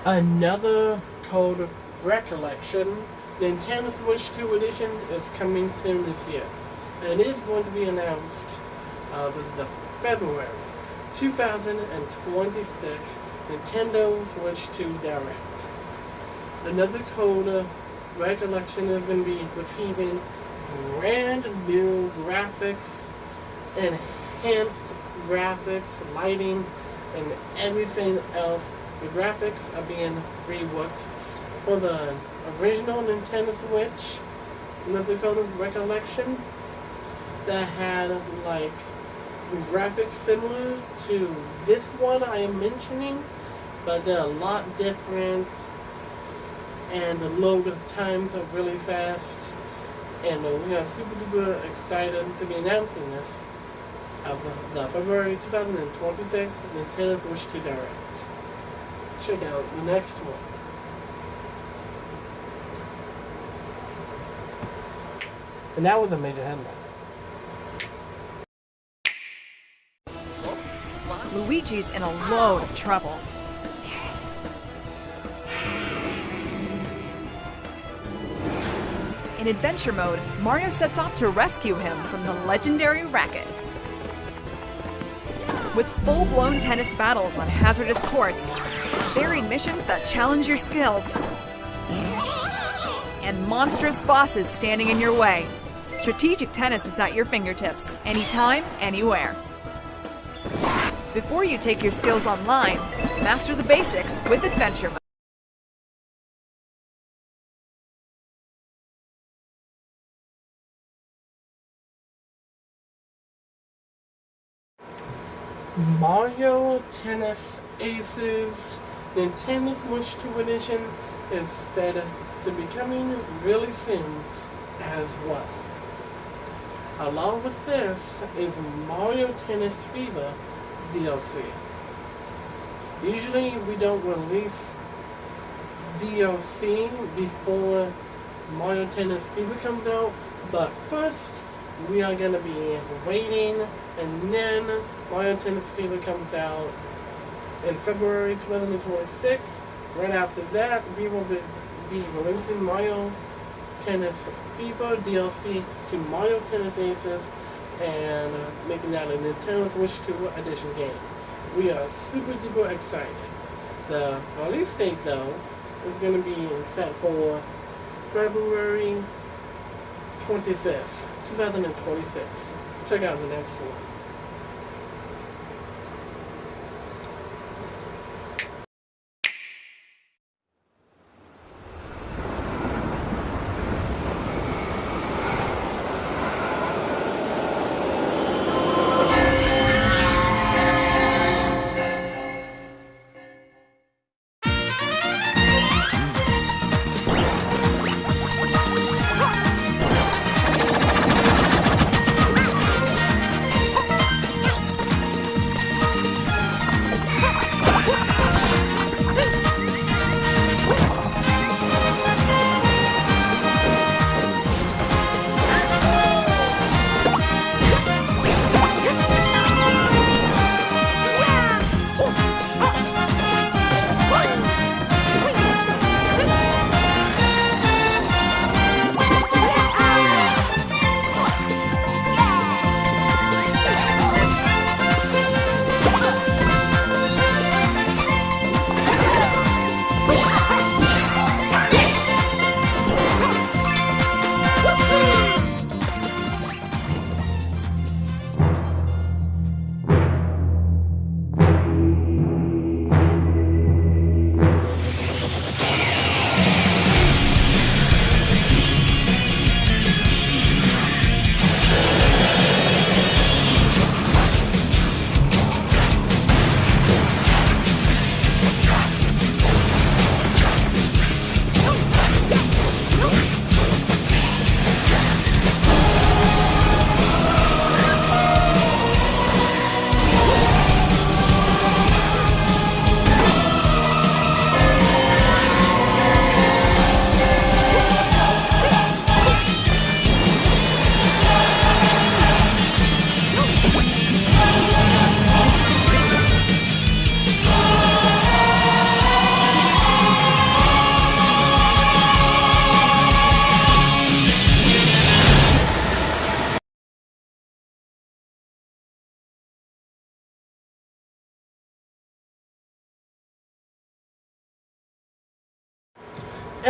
Another Code Recollection Nintendo Switch 2 edition is coming soon this year, and it is going to be announced the February 2026 Nintendo Switch 2 Direct. Another Code Recollection is going to be receiving brand new graphics, enhanced graphics, lighting, and everything else. The graphics are being reworked for the original Nintendo Switch. Another Code Recollection that had like graphics similar to this one I am mentioning, but they're a lot different, and the load times are really fast. And we are super duper excited to be announcing this of the February 2026 Nintendo Switch 2 Direct. Check out the next one. And that was a major headline. Luigi's in a load of trouble. In adventure mode, Mario sets off to rescue him from the legendary Racket. With full-blown tennis battles on hazardous courts, varied missions that challenge your skills, and monstrous bosses standing in your way, strategic tennis is at your fingertips, anytime, anywhere. Before you take your skills online, master the basics with adventure mode. Mario Tennis Aces Nintendo Switch 2 edition is said to be coming really soon as well. Along with this is Mario Tennis Fever DLC. Usually we don't release DLC before Mario Tennis Fever comes out, but first we are going to be waiting, and then Mario Tennis Fever comes out in February 2026. Right after that, we will be releasing Mario Tennis Fever DLC to Mario Tennis Aces and making that a Nintendo Switch 2 edition game. We are super duper excited. The release date, though, is going to be set for February 25th, 2026. Check out the next one.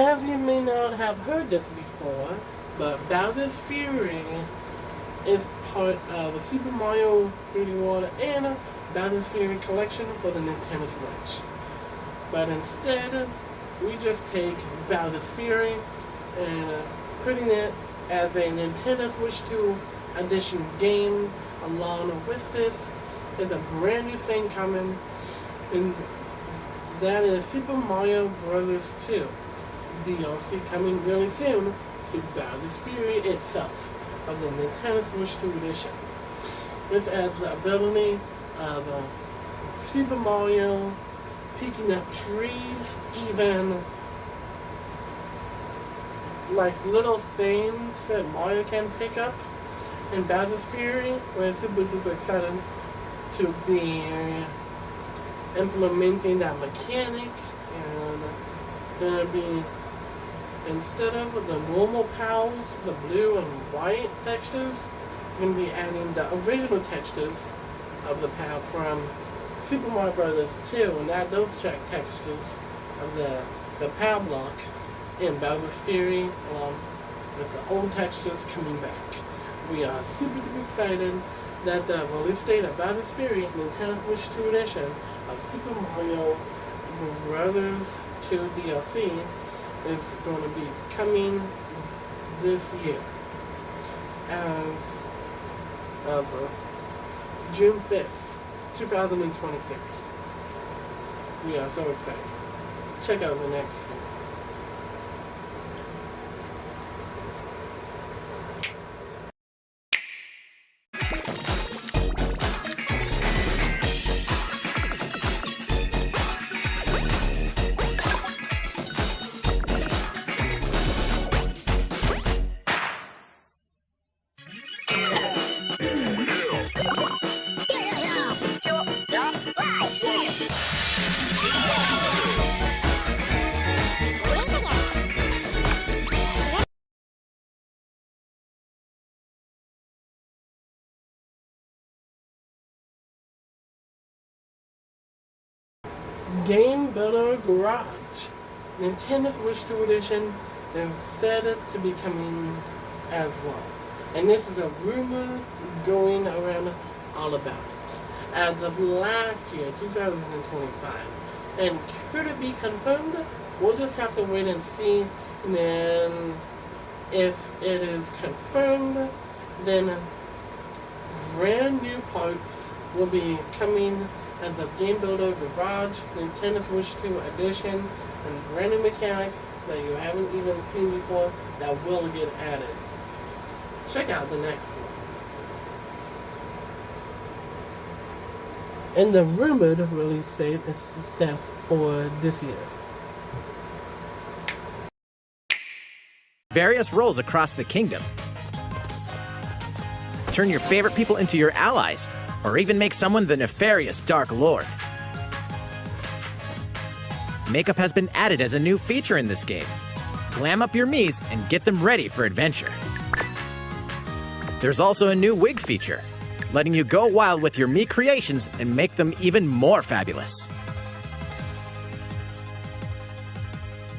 As you may not have heard this before, but Bowser's Fury is part of the Super Mario 3D World and Bowser's Fury collection for the Nintendo Switch. But instead, we just take Bowser's Fury and putting it as a Nintendo Switch 2 edition game. Along with this is a brand new thing coming, and that is Super Mario Bros. 2 DLC coming really soon to Bowser's Fury itself of the Nintendo Switch 2 edition. This adds the ability of Super Mario picking up trees, even like little things that Mario can pick up in Bowser's Fury. We're super duper excited to be implementing that mechanic, and gonna be, instead of the normal PALs, the blue and white textures, we're gonna be adding the original textures of the PAL from Super Mario Bros. 2, and add those textures of the PAL block in Bowser's Fury, along with the old textures coming back. We are super duper excited that the release date of Bowser's Fury Nintendo Switch 2 edition of Super Mario Bros. 2 DLC is going to be coming this year as of June 5th, 2026. We are so excited. Check out the next one. Game Builder Garage Nintendo Switch 2 edition is said to be coming as well, and this is a rumor going around all about it as of last year, 2025. And could it be confirmed? We'll just have to wait and see. And then if it is confirmed, then brand new parts will be coming as of Game Builder Garage Nintendo Switch 2 edition, and brand new mechanics that you haven't even seen before that will get added. Check out the next one. And the rumored release date is set for this year. Various roles across the kingdom. Turn your favorite people into your allies, or even make someone the nefarious Dark Lord. Makeup has been added as a new feature in this game. Glam up your Miis and get them ready for adventure. There's also a new wig feature, letting you go wild with your Mii creations and make them even more fabulous.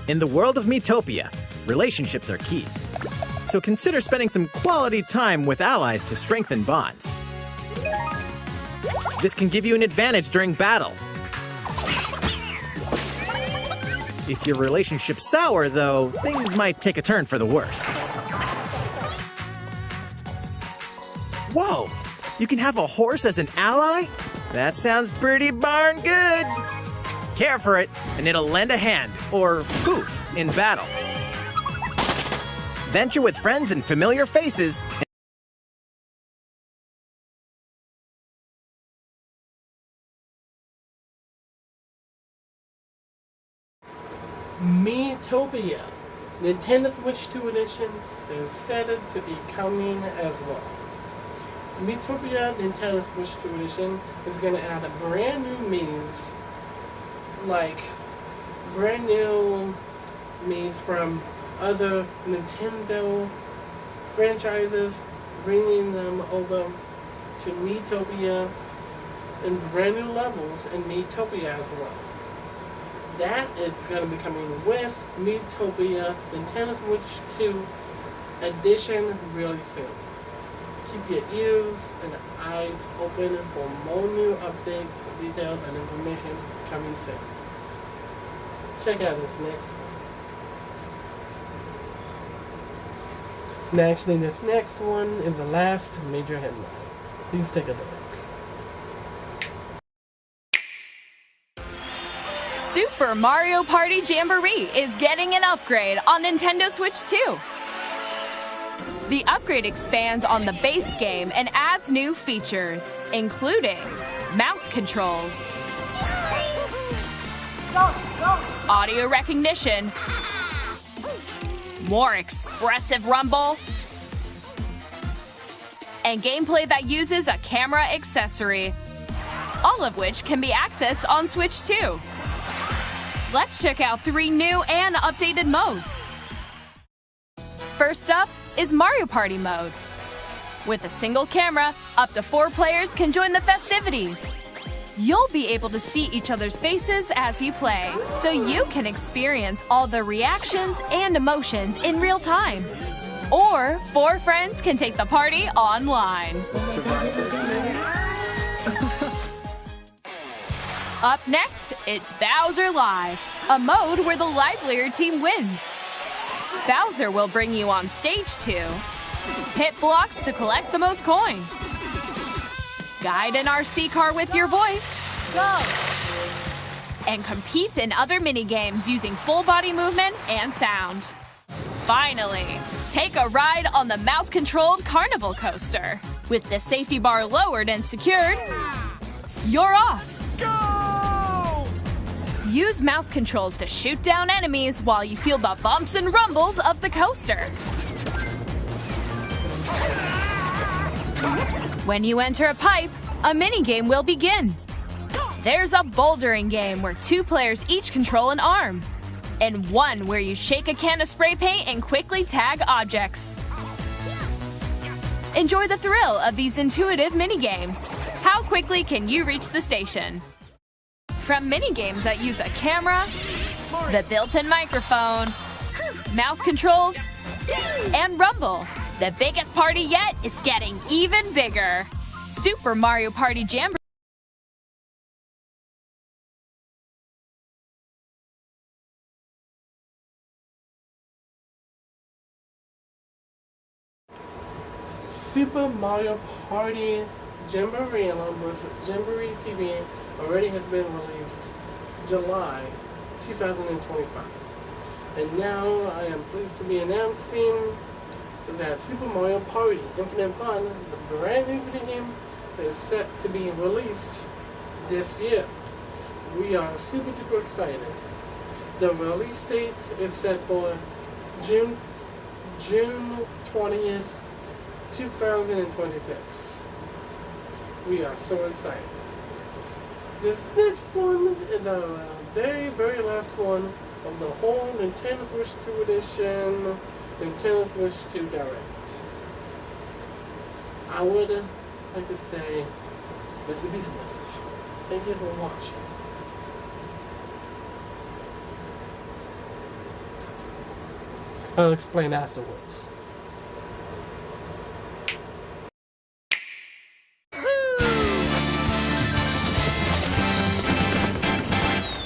In the world of Miitopia, relationships are key. So consider spending some quality time with allies to strengthen bonds. This can give you an advantage during battle. If your relationship's sour, though, things might take a turn for the worse. Whoa! You can have a horse as an ally? That sounds pretty darn good! Care for it, and it'll lend a hand, or poof, in battle. Venture with friends and familiar faces. Miitopia Nintendo Switch 2 edition is said to be coming as well. Miitopia Nintendo Switch 2 edition is going to add a brand new Miis, like brand new Miis from other Nintendo franchises, bringing them over to Miitopia in brand new levels in Miitopia as well. that is going to be coming with Miitopia Nintendo Switch 2 edition really soon. Keep your ears and eyes open for more new updates, details, and information coming soon. Check out this next one. Actually, this next one is the last major headline. Please take a look. Super Mario Party Jamboree is getting an upgrade on Nintendo Switch 2. The upgrade expands on the base game and adds new features, including mouse controls, audio recognition, more expressive rumble, and gameplay that uses a camera accessory, all of which can be accessed on Switch 2. Let's check out 3 new and updated modes. First up is Mario Party mode. With a single camera, up to 4 players can join the festivities. You'll be able to see each other's faces as you play, so you can experience all the reactions and emotions in real time. Or 4 friends can take the party online. Up next, it's Bowser Live, a mode where the livelier team wins. Bowser will bring you on stage to hit blocks to collect the most coins, guide an RC car with your voice, go, and compete in other mini-games using full body movement and sound. Finally, take a ride on the mouse-controlled Carnival Coaster. With the safety bar lowered and secured, you're off. Use mouse controls to shoot down enemies while you feel the bumps and rumbles of the coaster. When you enter a pipe, a minigame will begin. There's a bouldering game where 2 players each control an arm, and one where you shake a can of spray paint and quickly tag objects. Enjoy the thrill of these intuitive minigames. How quickly can you reach the station? From minigames that use a camera, the built-in microphone, mouse controls, and rumble, the biggest party yet is getting even bigger. Super Mario Party Jamboree. Super Mario Party Jamboree along with Jamboree TV already has been released July 2025. And now I am pleased to be announcing that Super Mario Party Infinite Fun, the brand new video game, is set to be released this year. We are super duper excited. The release date is set for June 20th, 2026. We are so excited. This next one is the very, very last one of the whole Nintendo Switch 2 edition, Nintendo Switch 2 Direct. I would like to say, this is Elizabeth. Thank you for watching. I'll explain afterwards.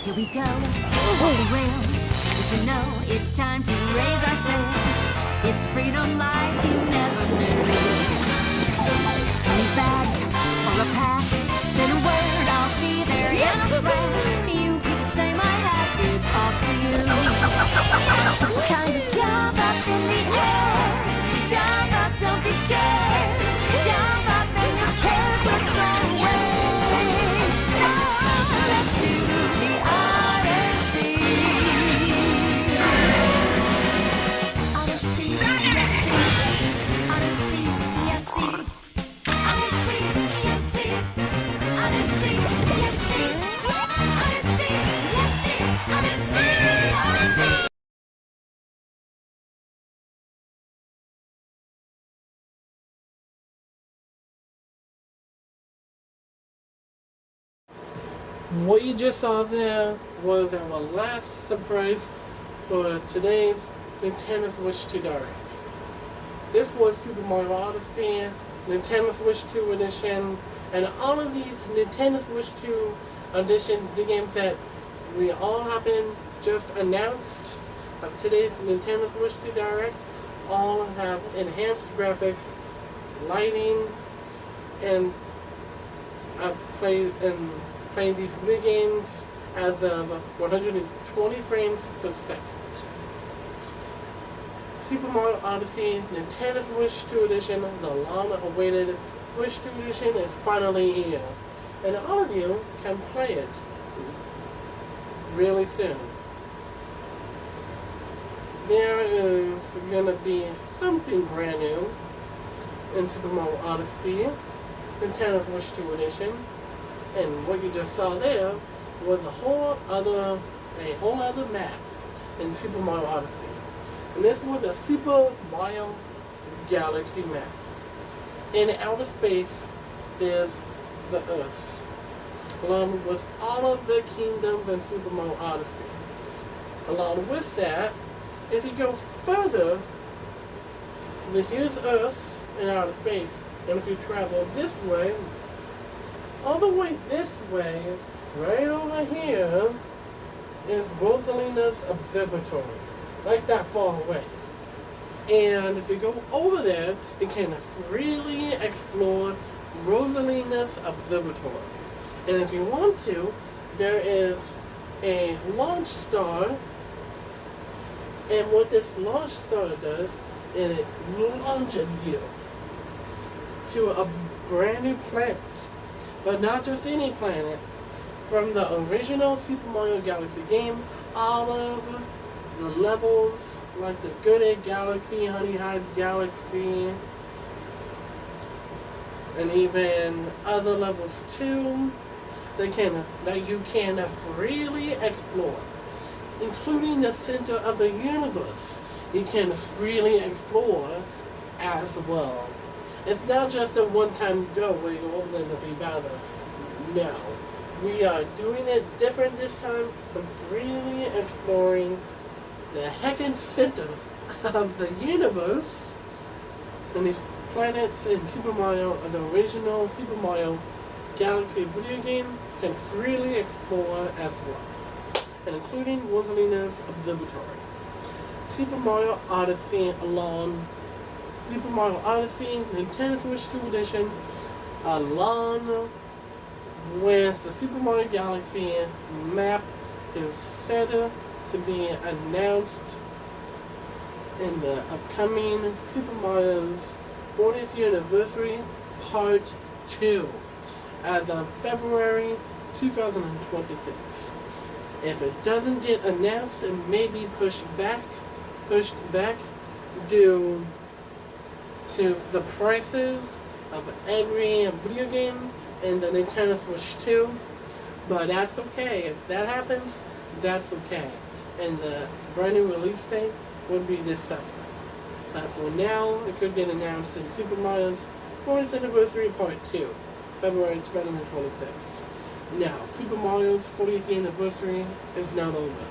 Here we go, holy rails. Did you know it's time to raise our sails? It's freedom like you never knew. Any bags or a pass? Send a word, I'll be there in a flash. You could say my hat is off to you. It's time to jump up in the air. What you just saw there was our last surprise for today's Nintendo Switch 2 Direct. This was Super Mario Odyssey, Nintendo Switch 2 Edition, and all of these Nintendo Switch 2 Edition video games that we all have been just announced of today's Nintendo Switch 2 Direct all have enhanced graphics, lighting, and playing these video games as of 120 frames per second. Super Mario Odyssey Nintendo Switch 2 Edition, the long-awaited Switch 2 Edition, is finally here, and all of you can play it really soon. There is going to be something brand new in Super Mario Odyssey Nintendo Switch 2 Edition, and what you just saw there was a whole other map in Super Mario Odyssey. And this was a Super Mario Galaxy map. In outer space, there's the Earth, along with all of the kingdoms in Super Mario Odyssey. Along with that, if you go further, here's Earth in outer space, and if you travel this way, all the way this way, right over here, is Rosalina's Observatory. Like that far away. And if you go over there, you can freely explore Rosalina's Observatory. And if you want to, there is a launch star, and what this launch star does is it launches you to a brand new planet. But not just any planet. From the original Super Mario Galaxy game, all of the levels, like the Good Egg Galaxy, Honey Hive Galaxy, and even other levels too, that you can freely explore, including the center of the universe. You can freely explore as well. It's not just a one-time go where you go over there and defeat Bowser. No. We are doing it different this time, and freely exploring the heckin' center of the universe, and these planets in Super Mario, the original Super Mario Galaxy video game, can freely explore as well, and including Rosalina's Observatory. Super Mario Odyssey Super Mario Odyssey Nintendo Switch 2 Edition, along with the Super Mario Galaxy map, is set to be announced in the upcoming Super Mario's 40th Anniversary Part 2 as of February 2026. If it doesn't get announced, it may be pushed back due to the prices of every video game in the Nintendo Switch 2, but that's okay. If that happens, that's okay. And the brand new release date would be this summer. But for now, it could get announced in Super Mario's 40th Anniversary Part 2, February 2026. Now, Super Mario's 40th Anniversary is not over.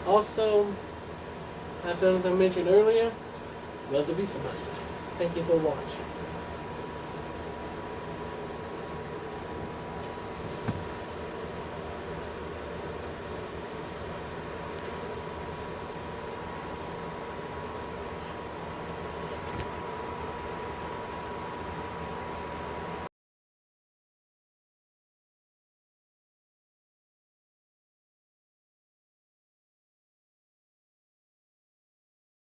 Also, as I mentioned earlier, Merry Christmas. Thank you for watching.